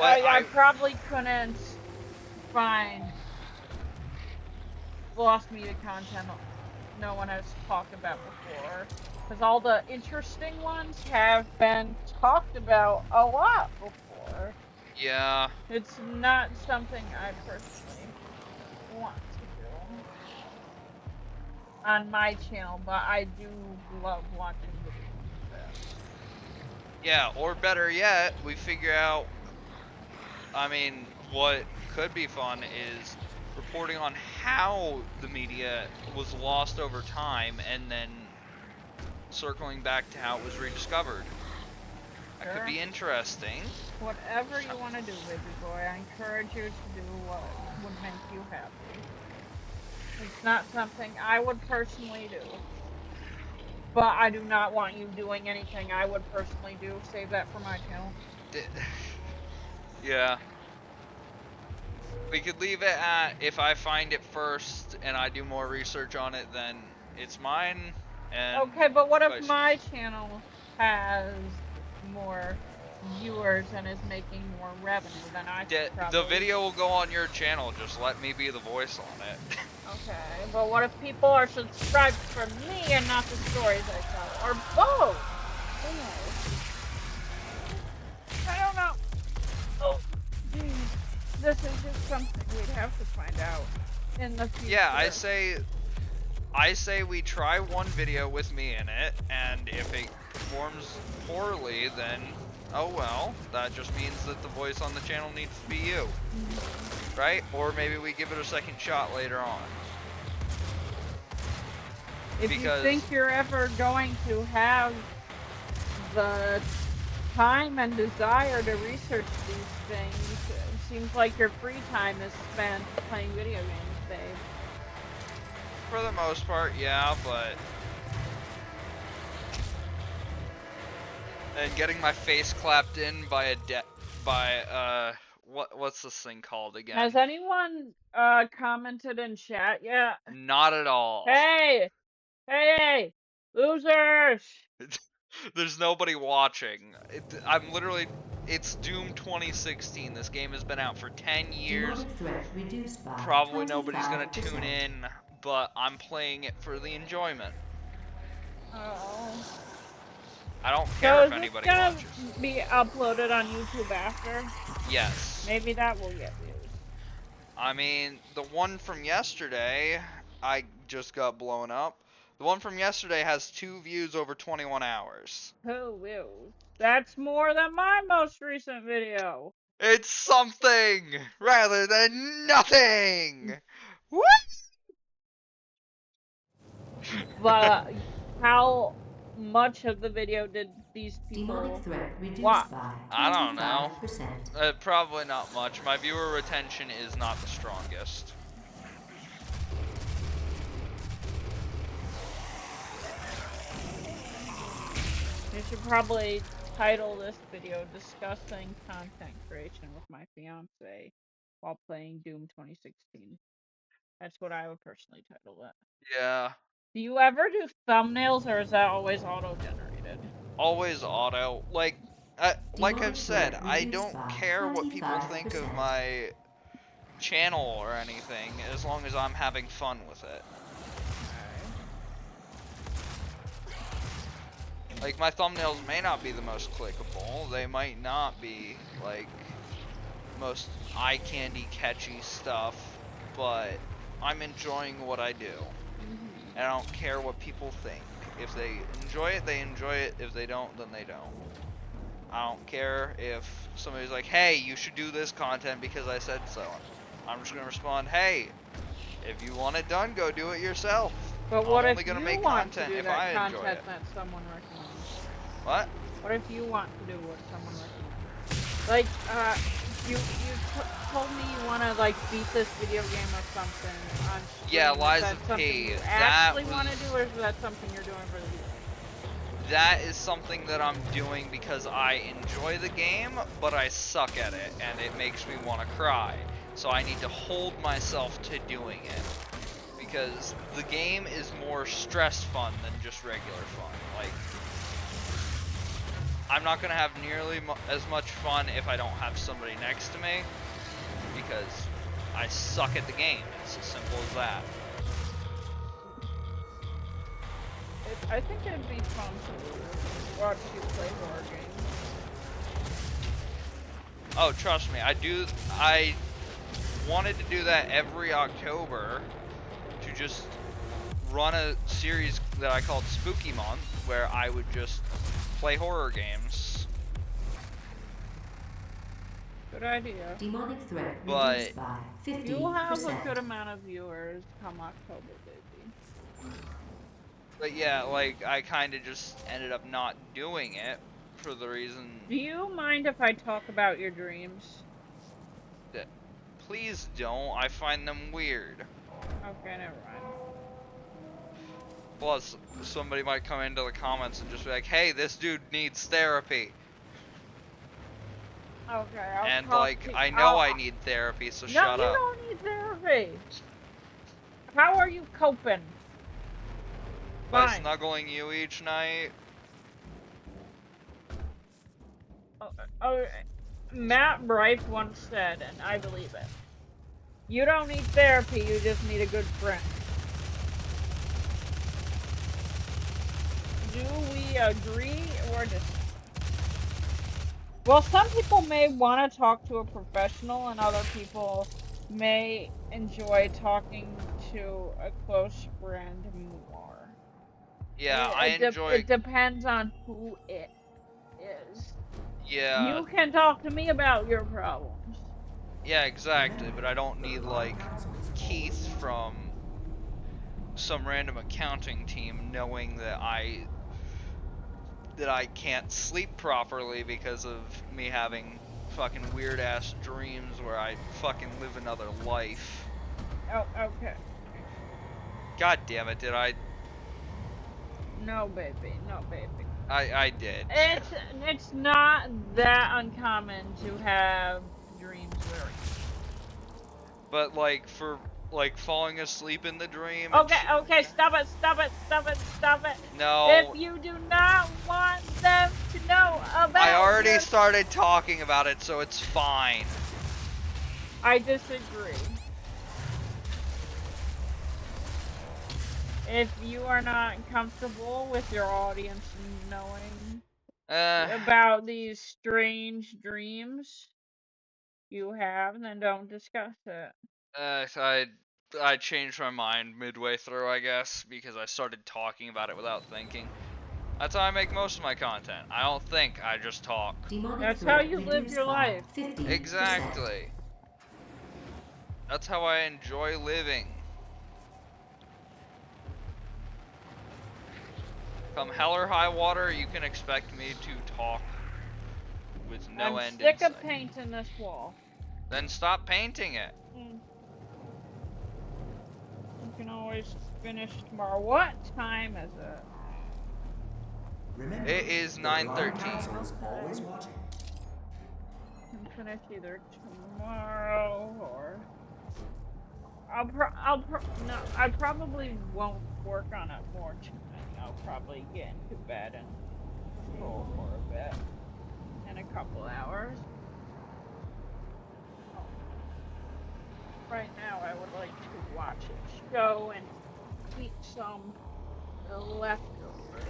Speaker 4: I probably couldn't find lost media content no one has talked about before. Because all the interesting ones have been talked about a lot before.
Speaker 1: Yeah.
Speaker 4: It's not something I personally want to do on my channel, but I do love watching videos like that.
Speaker 1: Yeah, or better yet, we figure out. I mean, what could be fun is reporting on how the media was lost over time and then circling back to how it was rediscovered. That could
Speaker 4: Sure.
Speaker 1: be interesting.
Speaker 4: Whatever you want to do, baby boy, I encourage you to do what would make you happy. It's not something I would personally do. But I do not want you doing anything I would personally do. Save that for my channel.
Speaker 1: Yeah. We could leave it at, if I find it first and I do more research on it, then it's mine. And
Speaker 4: Okay, but what if
Speaker 1: vice-
Speaker 4: my channel has more viewers and is making more revenue? Then I should
Speaker 1: the
Speaker 4: probably...
Speaker 1: video will go on your channel, just let me be the voice on it.
Speaker 4: Okay, but what if people are subscribed for me and not the stories I tell? Or both? Who knows? I don't know. Oh, geez. This is just something we'd have to find out in the future.
Speaker 1: Yeah, I say we try one video with me in it, and if it performs poorly, then oh well, that just means that the voice on the channel needs to be you. Right? Or maybe we give it a second shot later on.
Speaker 4: If you think you're ever going to have the time and desire to research these things, it seems like your free time is spent playing video games, babe.
Speaker 1: For the most part, yeah, but... And getting my face clapped in by what's this thing called again?
Speaker 4: Has anyone commented in chat yet?
Speaker 1: Not at all.
Speaker 4: Hey! Hey! Losers!
Speaker 1: There's nobody watching. I'm literally... It's Doom 2016. This game has been out for 10 years. Probably nobody's gonna tune in, but I'm playing it for the enjoyment.
Speaker 4: Oh.
Speaker 1: I don't care if
Speaker 4: So is
Speaker 1: anybody
Speaker 4: this gonna
Speaker 1: watches.
Speaker 4: be uploaded on YouTube after?
Speaker 1: Yes.
Speaker 4: Maybe that will get views.
Speaker 1: I mean, the one from yesterday, I just got blown up. The one from yesterday has 2 views over 21 hours.
Speaker 4: Who will? That's more than my most recent video.
Speaker 1: It's something rather than nothing. What?
Speaker 4: But how much of the video did these people watch?
Speaker 1: I don't know. Probably not much. My viewer retention is not the strongest.
Speaker 4: You should probably title this video discussing content creation with my fiance while playing Doom 2016. That's what I would personally title it.
Speaker 1: Yeah.
Speaker 4: Do you ever do thumbnails, or is that always auto-generated?
Speaker 1: Always auto. Like I've said, I don't care what people think of my channel or anything, as long as I'm having fun with it. Like, my thumbnails may not be the most clickable, they might not be, like, most eye-candy catchy stuff, but I'm enjoying what I do. And I don't care what people think. If they enjoy it, they enjoy it. If they don't, then they don't. I don't care if somebody's like, hey, you should do this content because I said so. I'm just gonna respond, hey, if you want it done, go do it yourself.
Speaker 4: But what
Speaker 1: I'm
Speaker 4: if
Speaker 1: only gonna
Speaker 4: you
Speaker 1: make
Speaker 4: want
Speaker 1: content
Speaker 4: to do
Speaker 1: if
Speaker 4: that
Speaker 1: I enjoy
Speaker 4: content
Speaker 1: it.
Speaker 4: that someone recommends?
Speaker 1: What?
Speaker 4: What if you want to do what someone recommends? Like, you told me you want to, like, beat this video game or something on stream.
Speaker 1: Yeah,
Speaker 4: Is
Speaker 1: Lies
Speaker 4: that
Speaker 1: of
Speaker 4: something
Speaker 1: P.
Speaker 4: you
Speaker 1: That
Speaker 4: actually want to
Speaker 1: was-
Speaker 4: do, or is that something you're doing for the video?
Speaker 1: That is something that I'm doing because I enjoy the game, but I suck at it, and it makes me want to cry. So I need to hold myself to doing it. Because the game is more stress fun than just regular fun. Like, I'm not going to have nearly as much fun if I don't have somebody next to me, because I suck at the game. It's as simple as that.
Speaker 4: I think it'd be fun to watch you play horror games.
Speaker 1: Oh, trust me, I wanted to do that every October, to just run a series that I called Spooky Month, where I would just play horror games.
Speaker 4: Good idea.
Speaker 6: Demonic threat
Speaker 1: But
Speaker 6: reduced by 50%.
Speaker 4: You'll have a good amount of viewers come October, baby.
Speaker 1: But yeah, like, I kind of just ended up not doing it for the reason
Speaker 4: Do you mind if I talk about your dreams?
Speaker 1: that, please don't, I find them weird.
Speaker 4: Okay, never mind.
Speaker 1: Plus, somebody might come into the comments and just be like, hey, this dude needs therapy.
Speaker 4: Okay, I'll
Speaker 1: And,
Speaker 4: talk
Speaker 1: like,
Speaker 4: to
Speaker 1: I know I need therapy, so
Speaker 4: No,
Speaker 1: shut
Speaker 4: you
Speaker 1: up.
Speaker 4: don't need therapy. How are you coping?
Speaker 1: By
Speaker 4: Fine.
Speaker 1: snuggling you each night.
Speaker 4: Oh, Matt Bryce once said, and I believe it, you don't need therapy, you just need a good friend. Do we agree or disagree? Well, some people may want to talk to a professional, and other people may enjoy talking to a close friend more.
Speaker 1: Yeah, I enjoy.
Speaker 4: It depends on who it is.
Speaker 1: Yeah,
Speaker 4: You can talk to me about your problems.
Speaker 1: yeah, exactly. But I don't
Speaker 3: The
Speaker 1: need
Speaker 3: Demonic
Speaker 1: like
Speaker 3: Council is
Speaker 1: Keith
Speaker 3: always watching.
Speaker 1: from some random accounting team knowing that I can't sleep properly because of me having fucking weird ass dreams where I fucking live another life.
Speaker 4: Oh, okay.
Speaker 1: God damn it! Did I?
Speaker 4: No, baby. No, baby.
Speaker 1: I did.
Speaker 4: It's not that uncommon to have dreams where.
Speaker 1: But like for like falling asleep in the dream and
Speaker 4: Okay,
Speaker 1: shit like
Speaker 4: okay,
Speaker 1: that.
Speaker 4: stop it, stop it, stop it, stop it. If
Speaker 1: No,
Speaker 4: you do not want them to know
Speaker 1: I
Speaker 4: about
Speaker 1: already
Speaker 4: your...
Speaker 1: started talking about it, so it's fine.
Speaker 4: I disagree. If you are not comfortable with your audience knowing
Speaker 1: Uh,
Speaker 4: about these strange dreams you have, then don't discuss it.
Speaker 1: I changed my mind midway through, I guess, because I started talking about it without thinking. That's how I make most of my content. I don't think, I just talk.
Speaker 5: Demonic
Speaker 4: That's how
Speaker 5: threat
Speaker 4: you live
Speaker 5: reduced
Speaker 4: your
Speaker 5: by
Speaker 4: life.
Speaker 5: 50%.
Speaker 1: Exactly. That's how I enjoy living. Come hell or high water, you can expect me to talk with no
Speaker 4: I'm
Speaker 1: end in
Speaker 4: sick of
Speaker 1: sight.
Speaker 4: painting this wall.
Speaker 1: Then stop painting it.
Speaker 4: You can always finish tomorrow. What time is it?
Speaker 3: Remember,
Speaker 1: It is
Speaker 3: the Demonic
Speaker 1: 9:13.
Speaker 3: Council is always watching.
Speaker 4: Can finish either tomorrow or no, I probably won't work on it more tonight. I'll probably get into bed and scroll for a bit in a couple hours. Oh, right now I would like to watch a show and eat some leftovers.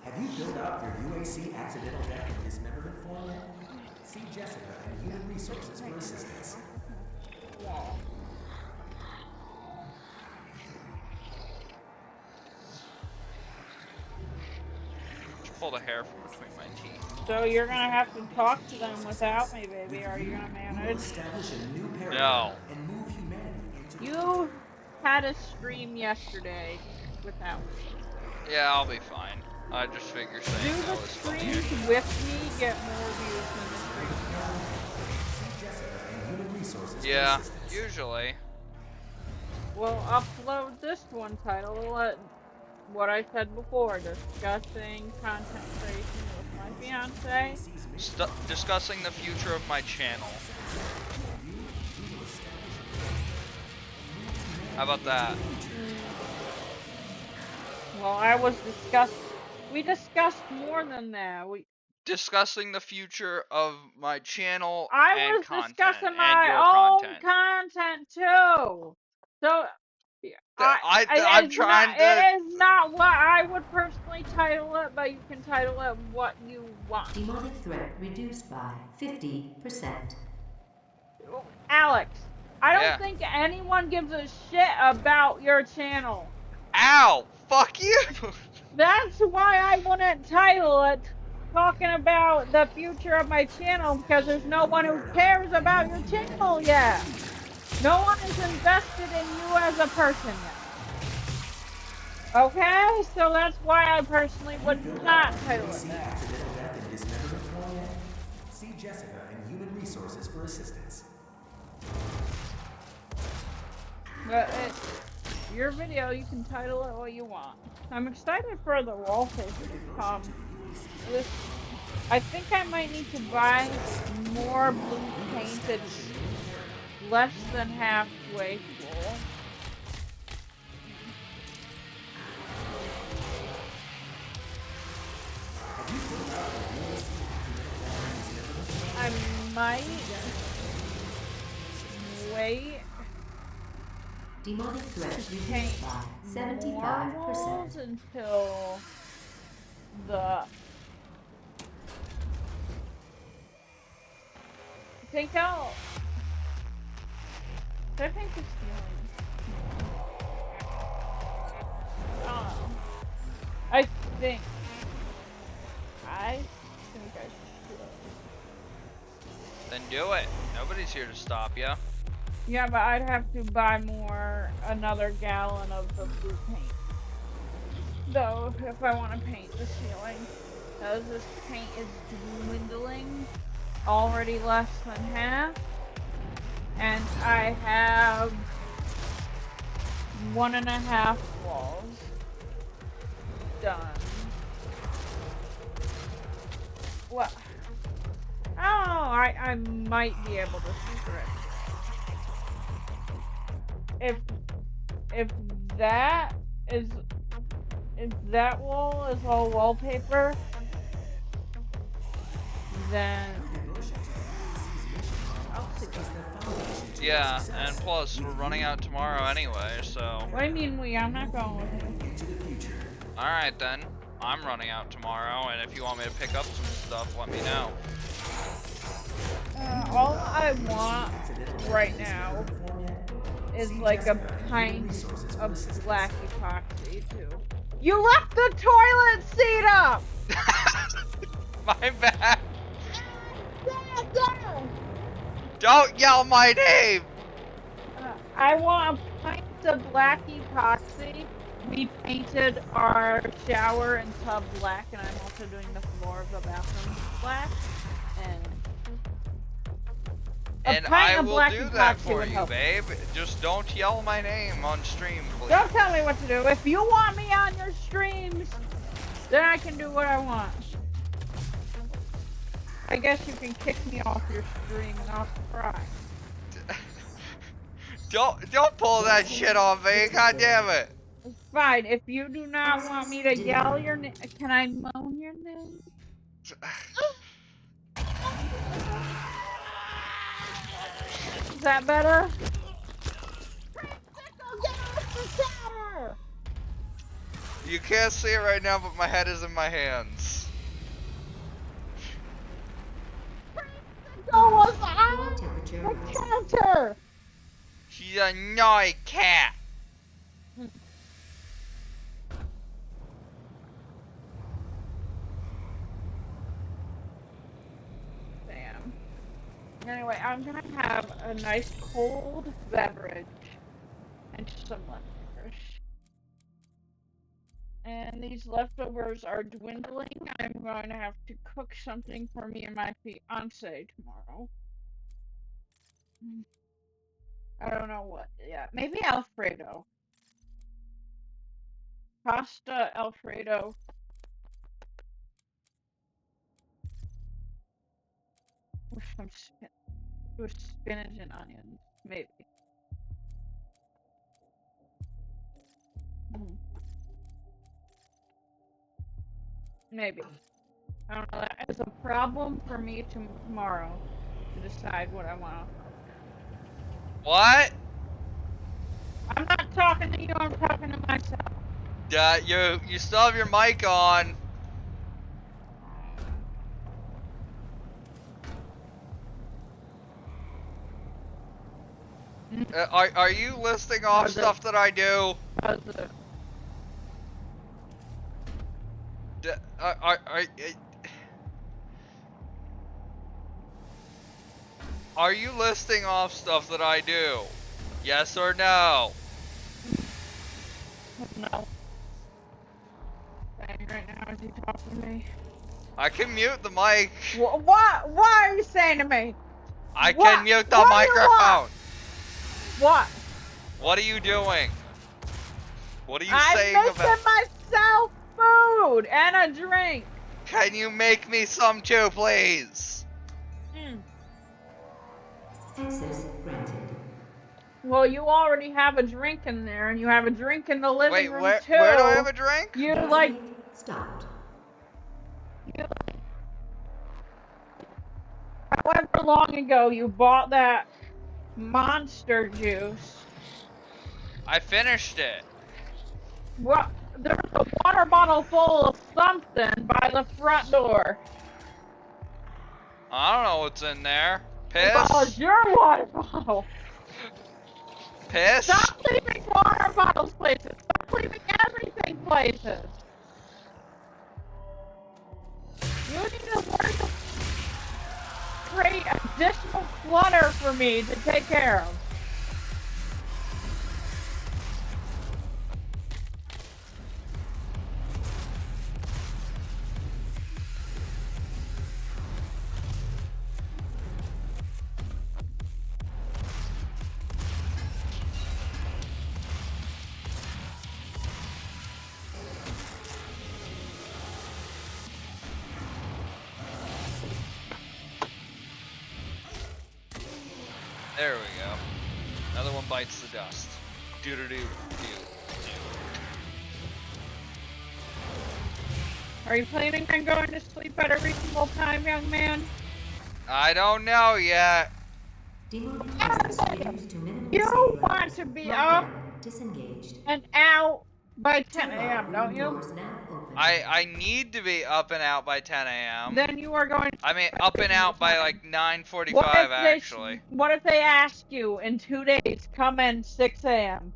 Speaker 3: Have you filled out your UAC accidental death and dismemberment form yet? See Jessica in Human Resources for assistance.
Speaker 4: Wall.
Speaker 1: Just pull the hair from between my teeth.
Speaker 4: So you're gonna have to talk to them without me, baby. Are you gonna
Speaker 3: We will
Speaker 4: manage?
Speaker 3: establish a new paradigm
Speaker 1: No.
Speaker 3: and move humanity into the
Speaker 4: You had a stream yesterday without me.
Speaker 1: Yeah, I'll be fine. I just figure saying
Speaker 4: Do
Speaker 1: no
Speaker 4: the
Speaker 1: is funny
Speaker 4: streams
Speaker 1: anyway.
Speaker 4: with me get more views than the streams without me?
Speaker 3: See Jessica in Human Resources for
Speaker 1: Yeah,
Speaker 3: assistance.
Speaker 1: usually.
Speaker 4: We'll upload this one title, what I said before, discussing content creation with my fiance.
Speaker 1: Discussing the future of my channel. How about that?
Speaker 4: Well, we discussed more than that.
Speaker 1: Discussing the future of my channel
Speaker 4: I
Speaker 1: and
Speaker 4: was
Speaker 1: content
Speaker 4: discussing
Speaker 1: and
Speaker 4: my
Speaker 1: your
Speaker 4: own
Speaker 1: content.
Speaker 4: content too. So
Speaker 1: I'm trying to.
Speaker 4: it is not what I would personally title it, but you can title it what you want.
Speaker 5: Demonic threat reduced by 50%.
Speaker 4: Alex, I don't
Speaker 1: Yeah.
Speaker 4: think anyone gives a shit about your channel.
Speaker 1: Ow! Fuck you!
Speaker 4: That's why I wouldn't title it talking about the future of my channel, because there's no one who cares about your channel yet. No one is invested in you as a person yet. Okay, so that's why I personally
Speaker 3: Have you
Speaker 4: would
Speaker 3: filled
Speaker 4: not
Speaker 3: out the
Speaker 4: title it
Speaker 3: UAC
Speaker 4: that.
Speaker 3: accidental death and dismemberment form yet? See Jessica in Human Resources for assistance.
Speaker 4: But your video, you can title it what you want. I'm excited for the wallpaper to come. This, I think I might need to buy more blue paint. It's less than halfway full. I might wait
Speaker 5: Demonic threat
Speaker 4: to paint
Speaker 5: reduced by
Speaker 4: more walls
Speaker 5: 75%.
Speaker 4: until the. I think I'll. I think the ceiling. I don't know. I think. I think I should.
Speaker 1: Then do it. Nobody's here to stop you.
Speaker 4: Yeah, but I'd have to buy another gallon of the blue paint. Though, if I want to paint the ceiling. Because this paint is dwindling. Already less than half. And I have 1.5 walls done. What? Oh, I might be able to secret. If that is if that wall is all wallpaper, then I'll see.
Speaker 1: Yeah, and plus, we're running out tomorrow anyway, so.
Speaker 4: What do you mean we? I'm not going with you.
Speaker 1: Alright then. I'm running out tomorrow, and if you want me to pick up some stuff, let me know.
Speaker 4: All I want right now is like a pint of black epoxy too. You left the toilet seat up!
Speaker 1: My bad.
Speaker 4: There!
Speaker 1: Don't yell my name!
Speaker 4: I want a pint of black epoxy. We painted our shower and tub black, and I'm also doing the floor of the bathroom black.
Speaker 1: And I will do that for you, babe. Just don't yell my name on stream, please.
Speaker 4: Don't tell me what to do. If you want me on your streams, then I can do what I want. I guess you can kick me off your stream and I'll cry.
Speaker 1: Don't pull that shit on me, god damn it.
Speaker 4: Fine, if you do not want me to yell your name, can I moan your name? Is that better?
Speaker 1: You can't see it right now, but my head is in my hands.
Speaker 4: Was on the counter.
Speaker 1: She's a naughty cat.
Speaker 4: Damn. Anyway, I'm gonna have a nice cold beverage and some leftovers. And these leftovers are dwindling. I'm going to have to cook something for me and my fiance tomorrow. I don't know what yet. Maybe Alfredo. Pasta Alfredo. With spinach and onions. Maybe. Maybe. I don't know. That is a problem for me tomorrow to decide what I want to cook.
Speaker 1: What?
Speaker 4: I'm not talking to you, I'm talking to myself.
Speaker 1: You still have your mic on. Are you listing off stuff that I do? Are you listing off stuff that I do? Yes or no?
Speaker 4: No. saying right now as you talk to me?
Speaker 1: I can mute the mic.
Speaker 4: What are you saying to me?
Speaker 1: I can mute the
Speaker 4: What do you want?
Speaker 1: microphone.
Speaker 4: What?
Speaker 1: What are you doing? What are you
Speaker 4: I'm
Speaker 1: saying about?
Speaker 4: making myself food and a drink.
Speaker 1: Can you make me some too, please?
Speaker 4: Mm.
Speaker 5: Access granted.
Speaker 4: Well, you already have a drink in there, and you have a drink in the living
Speaker 1: Wait,
Speaker 4: room too.
Speaker 1: where do I have a drink?
Speaker 4: You
Speaker 5: Gas
Speaker 4: like
Speaker 5: leak stopped.
Speaker 4: however long ago you bought that monster juice.
Speaker 1: I finished it.
Speaker 4: Well, there's a water bottle full of something by the front door.
Speaker 1: I don't know what's in there.
Speaker 4: Well, it's
Speaker 1: Piss?
Speaker 4: your water bottle.
Speaker 1: Piss?
Speaker 4: Stop leaving water bottles places. Stop leaving everything places. You need to learn to create additional clutter for me to take care of.
Speaker 1: There we go. Another one bites the dust. Doo-doo-doo-doo.
Speaker 4: Are you planning on going to sleep at a reasonable time, young man?
Speaker 1: I don't know yet.
Speaker 5: Demonic presence reduced to minimum
Speaker 4: You
Speaker 5: save
Speaker 4: want
Speaker 5: levels.
Speaker 4: to be up
Speaker 5: Lockdown disengaged.
Speaker 4: and out by 10
Speaker 5: Turlock
Speaker 4: a.m., don't
Speaker 5: room
Speaker 4: you?
Speaker 5: doors now open.
Speaker 1: I need to be up and out by 10 a.m.
Speaker 4: Then you are going to
Speaker 1: I mean,
Speaker 4: sleep at
Speaker 1: up
Speaker 4: a
Speaker 1: and
Speaker 4: reasonable
Speaker 1: out by
Speaker 4: time.
Speaker 1: like 9:45
Speaker 4: What
Speaker 1: actually.
Speaker 4: if they ask you in 2 days, come in 6 a.m.?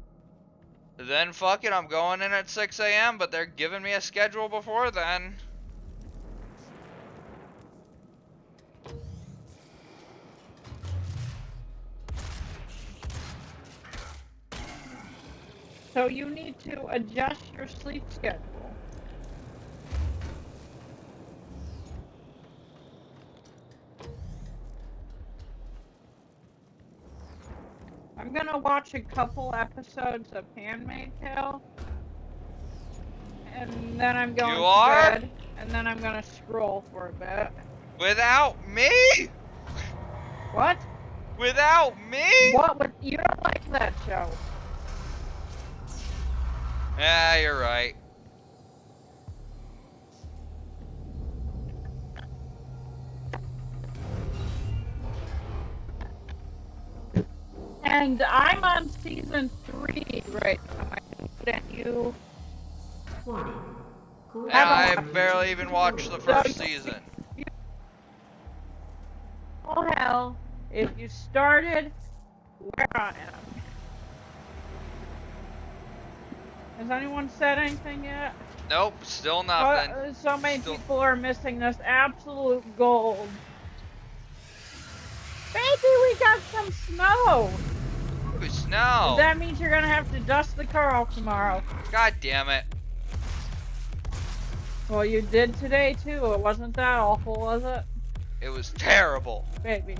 Speaker 1: Then fuck it, I'm going in at 6 a.m. but they're giving me a schedule before then.
Speaker 4: So you need to adjust your sleep schedule. I'm gonna watch a couple episodes of Handmaid's Tale, and then I'm going
Speaker 1: You
Speaker 4: to
Speaker 1: are?
Speaker 4: bed, and then I'm gonna scroll for a bit.
Speaker 1: Without me?
Speaker 4: What?
Speaker 1: Without me?
Speaker 4: You don't like that show?
Speaker 1: Yeah, you're right.
Speaker 4: And I'm on season 3 right now. And you
Speaker 5: Warning. Cool
Speaker 1: Yeah, I
Speaker 5: down
Speaker 4: haven't
Speaker 1: have barely even watched the
Speaker 4: watched.
Speaker 1: first season.
Speaker 4: Oh hell! If you started where I am, has anyone said anything yet?
Speaker 1: Nope, still nothing.
Speaker 4: So many
Speaker 1: Still.
Speaker 4: people are missing this absolute gold. Baby, we got some snow.
Speaker 1: Ooh, snow.
Speaker 4: That means you're gonna have to dust the car off tomorrow.
Speaker 1: God damn it.
Speaker 4: Well, you did today too. It wasn't that awful, was it?
Speaker 1: It was terrible.
Speaker 4: Baby.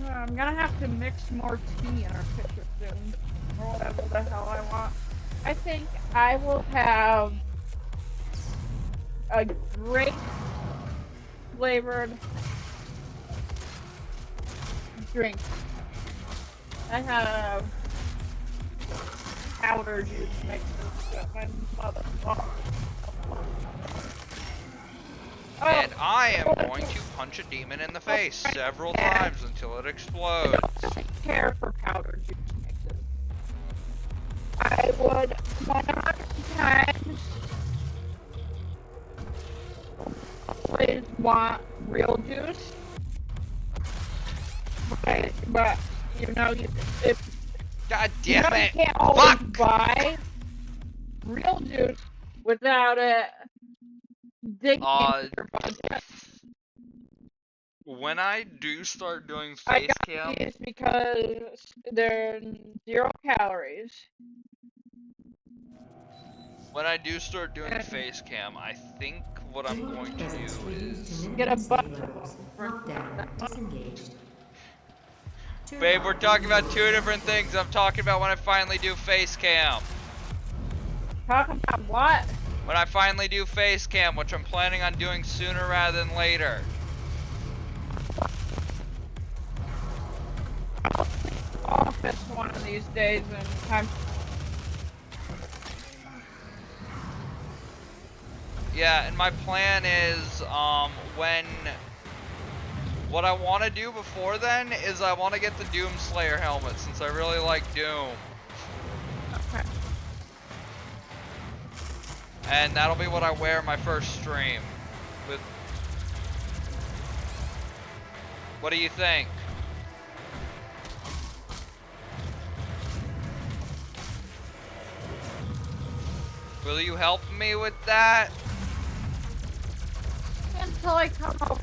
Speaker 4: I'm gonna have to mix more tea in our picture soon. Or whatever the hell I want. I think I will have a grape flavored drink. I have powder juice mixes that my mother bought. Oh,
Speaker 1: And I am going to punch a demon in the face several times until it explodes.
Speaker 4: I don't care for powder juice mixes. I would 100 times always want real juice. But you know, if
Speaker 1: God
Speaker 4: you
Speaker 1: damn
Speaker 4: know, you
Speaker 1: it.
Speaker 4: can't always
Speaker 1: Fuck!
Speaker 4: buy real juice without it digging into your budget.
Speaker 1: When I do start doing
Speaker 4: I
Speaker 1: face
Speaker 4: got
Speaker 1: cam,
Speaker 4: these because they're 0 calories.
Speaker 1: when I do start doing the face cam, I think what I'm going
Speaker 5: Demonic
Speaker 1: to
Speaker 5: presence
Speaker 1: do
Speaker 5: reduced to
Speaker 1: is...
Speaker 4: Get a
Speaker 5: minimum
Speaker 4: bunch
Speaker 5: save
Speaker 4: of
Speaker 5: levels.
Speaker 4: them.
Speaker 5: Lockdown disengaged.
Speaker 1: Babe, we're
Speaker 5: Turbine
Speaker 1: talking
Speaker 5: room
Speaker 1: about
Speaker 5: doors
Speaker 1: two
Speaker 5: now
Speaker 1: different
Speaker 5: open.
Speaker 1: things. I'm talking about when I finally do face cam.
Speaker 4: Talk about what?
Speaker 1: When I finally do face cam, which I'm planning on doing sooner rather than later.
Speaker 4: Office one of these days and time.
Speaker 1: Yeah, and my plan is, what I want to do before then is I want to get the Doom Slayer helmet, since I really like Doom.
Speaker 4: Okay.
Speaker 1: And that'll be what I wear my first stream. With... What do you think? Will you help me with that?
Speaker 4: Until I come over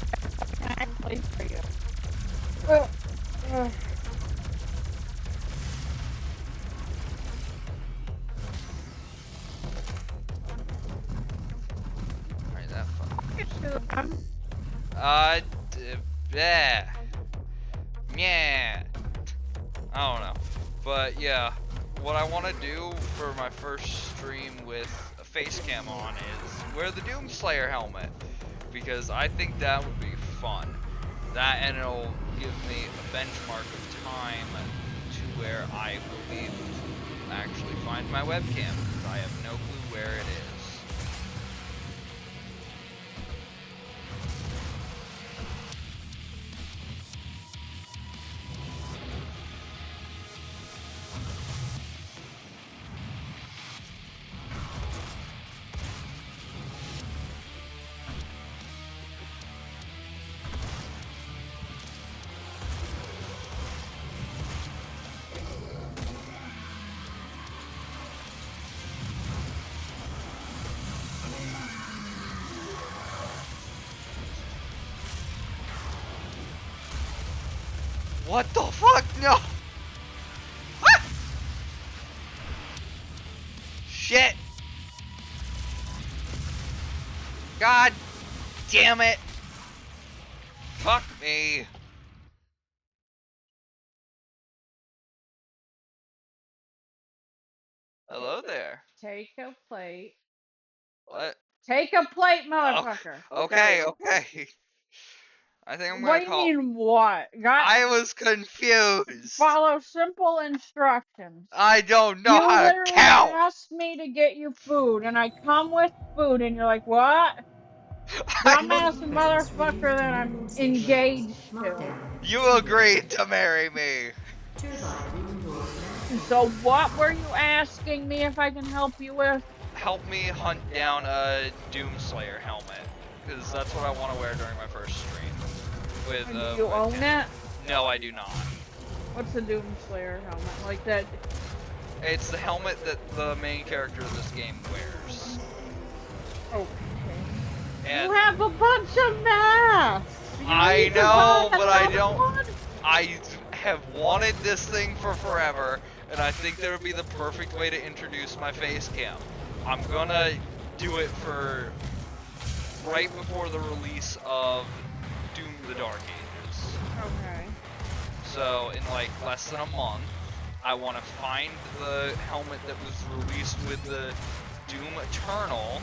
Speaker 4: and I play for you. Uh,
Speaker 1: Alright, that fuck.
Speaker 4: get to them.
Speaker 1: Yeah. Yeah. I don't know. But yeah, what I want to do for my first stream with a face cam on is wear the Doomslayer helmet, because I think that would be fun. That, and it'll give me a benchmark of time to where I will be able to actually find my webcam, because I have no clue where it is. What the fuck? No! Ah! Shit! God damn it! Fuck me! Hello there.
Speaker 4: Take a plate.
Speaker 1: What?
Speaker 4: Take a plate,
Speaker 1: Oh,
Speaker 4: motherfucker.
Speaker 1: okay, okay. I think I'm
Speaker 4: What
Speaker 1: gonna
Speaker 4: do you
Speaker 1: call.
Speaker 4: mean what? God,
Speaker 1: I was confused.
Speaker 4: follow simple instructions.
Speaker 1: I don't know
Speaker 4: You
Speaker 1: how to
Speaker 4: literally
Speaker 1: count.
Speaker 4: asked me to get you food, and I come with food, and you're like, what?
Speaker 1: I,
Speaker 4: Dumbass
Speaker 5: Demonic presence
Speaker 4: motherfucker
Speaker 5: reduced to
Speaker 4: that I'm
Speaker 5: minimum save levels.
Speaker 4: engaged to.
Speaker 5: Lockdown
Speaker 1: you agreed
Speaker 5: disengaged.
Speaker 1: to marry me.
Speaker 5: Turbine room doors now
Speaker 4: So
Speaker 5: open.
Speaker 4: what were you asking me if I can help you with?
Speaker 1: Help me hunt down a Doomslayer helmet, because that's what I want to wear during my first stream. With
Speaker 4: Do you own
Speaker 1: webcam.
Speaker 4: it?
Speaker 1: No, I do not.
Speaker 4: What's a Doomslayer helmet? Like that?
Speaker 1: It's the helmet that the main character of this game wears.
Speaker 4: Okay.
Speaker 1: And
Speaker 4: You have a bunch of masks. You
Speaker 1: I
Speaker 4: need to
Speaker 1: know,
Speaker 4: buy
Speaker 1: but I
Speaker 4: another
Speaker 1: don't.
Speaker 4: one?
Speaker 1: I have wanted this thing for forever, and I think that would be the perfect way to introduce my face cam. I'm gonna do it for right before the release of Doom the Dark Ages.
Speaker 4: Okay.
Speaker 1: So in like less than a month, I want to find the helmet that was released with the Doom Eternal,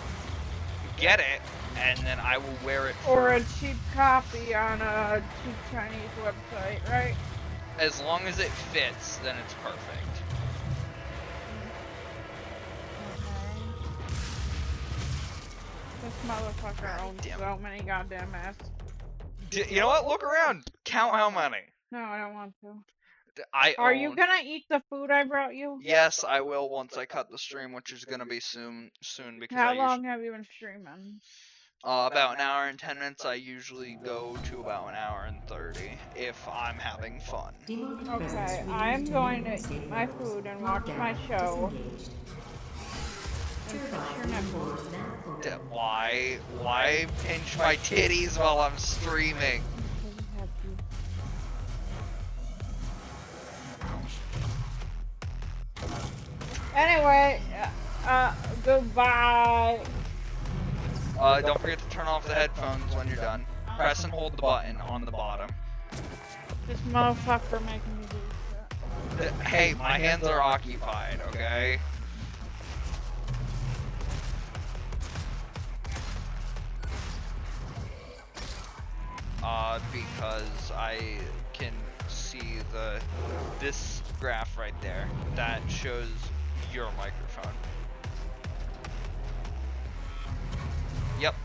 Speaker 1: get it, and then I will wear it
Speaker 4: Or a
Speaker 1: for
Speaker 4: cheap copy on a cheap Chinese website, right?
Speaker 1: as long as it fits, then it's perfect.
Speaker 4: This motherfucker owns
Speaker 1: Damn.
Speaker 4: so many goddamn masks.
Speaker 1: You know what? Look around. Count how many.
Speaker 4: No, I don't want to.
Speaker 1: I
Speaker 4: Are
Speaker 1: own.
Speaker 4: you gonna eat the food I brought you?
Speaker 1: Yes, I will once I cut the stream, which is gonna be soon because
Speaker 4: How
Speaker 1: I
Speaker 4: long have you been streaming?
Speaker 1: about an hour and 10 minutes. I usually go to about an hour and 30 if I'm having fun.
Speaker 5: Demonic
Speaker 4: Okay,
Speaker 5: presence reduced
Speaker 4: I'm
Speaker 5: to
Speaker 4: going
Speaker 5: minimum
Speaker 4: to
Speaker 5: save
Speaker 4: eat my
Speaker 5: levels.
Speaker 4: food and watch my
Speaker 5: Lockdown
Speaker 4: show
Speaker 5: disengaged.
Speaker 4: and pinch
Speaker 5: Turbine
Speaker 4: your
Speaker 5: room
Speaker 4: nipples.
Speaker 5: doors now open.
Speaker 1: Why pinch my titties while I'm streaming?
Speaker 4: Anyway, Goodbye.
Speaker 1: Don't forget to turn off the headphones when you're done. Press and hold the button on the bottom.
Speaker 4: This motherfucker making me do shit.
Speaker 1: Hey, my hands are occupied, okay? Because I can see this graph right there that shows your microphone. Yep.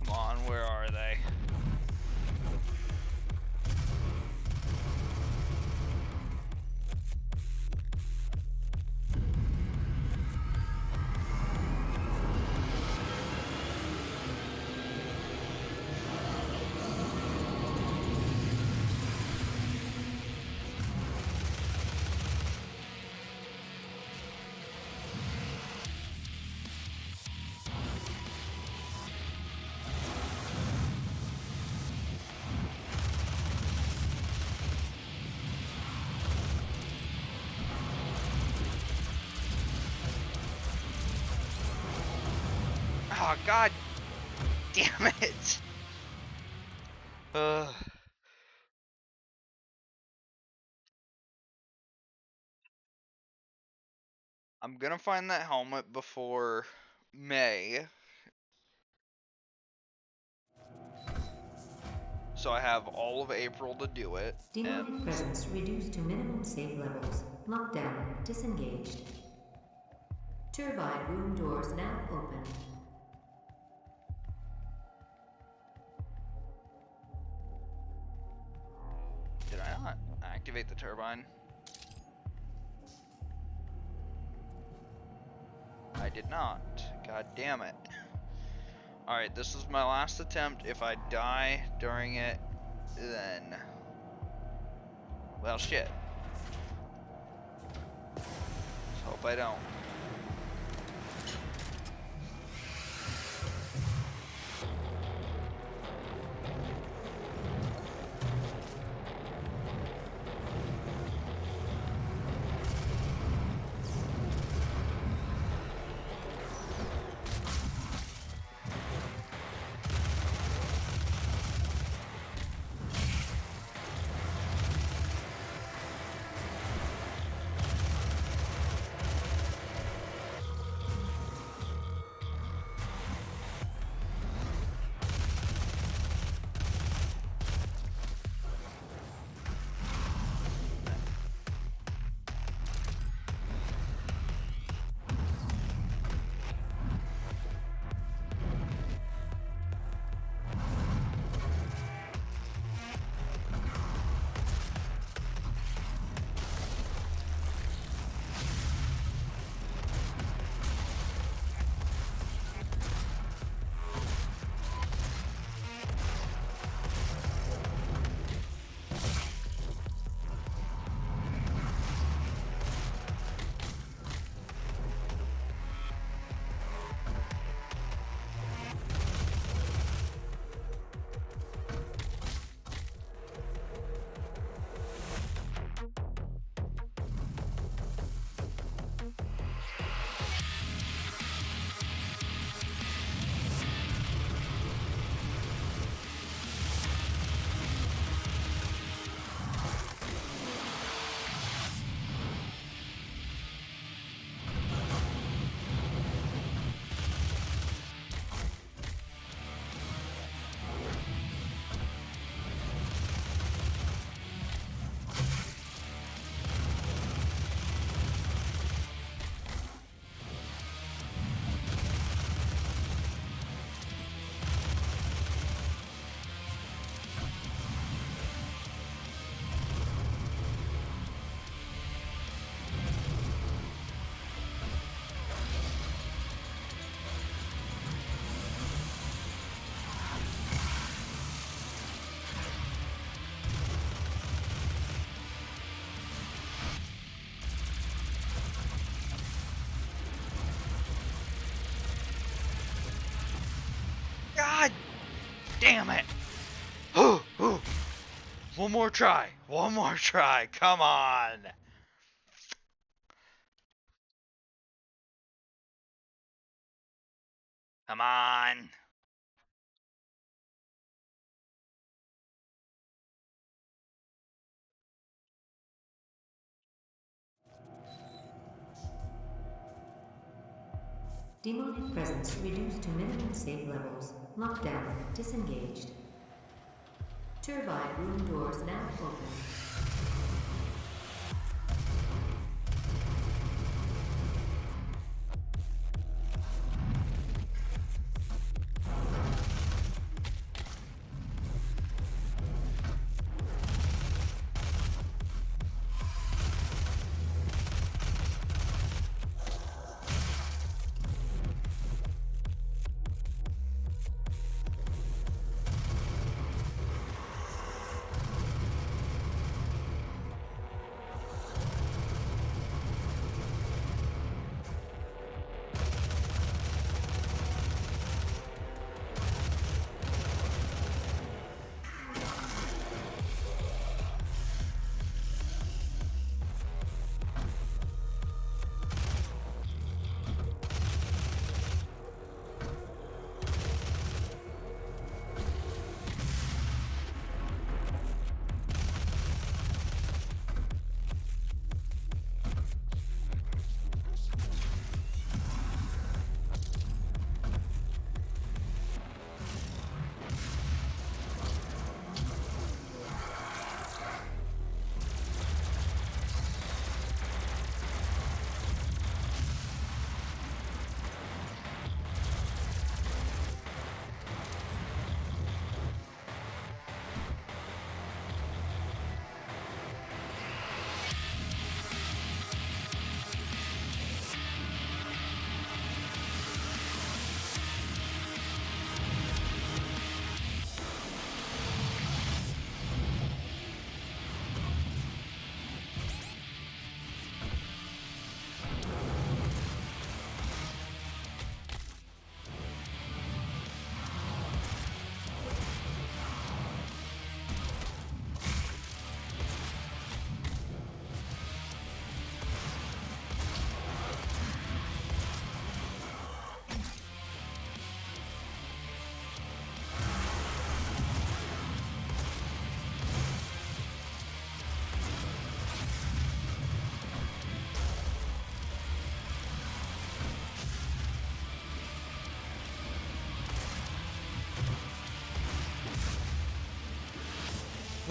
Speaker 1: Come on, where are they? Oh, god damn it! I'm gonna find that helmet before May. So I have all of April to do it.
Speaker 5: Demonic
Speaker 1: And
Speaker 5: presence reduced to minimum safe levels. Lockdown disengaged. Turbine room doors now open.
Speaker 1: did I not activate the turbine? I did not. God damn it. Alright, this is my last attempt. If I die during it, then... well, shit. Let's hope I don't. Damn it! Ooh, ooh. One more try. One more try. Come on. Come on.
Speaker 5: Demonic presence reduced to minimum safe levels. Lockdown disengaged. Turbine room doors now open.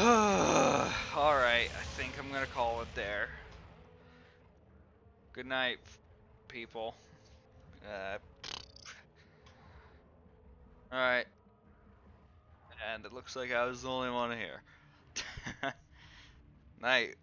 Speaker 1: Alright, I think I'm gonna call it there. Good night, people. Alright. And it looks like I was the only one here. Night.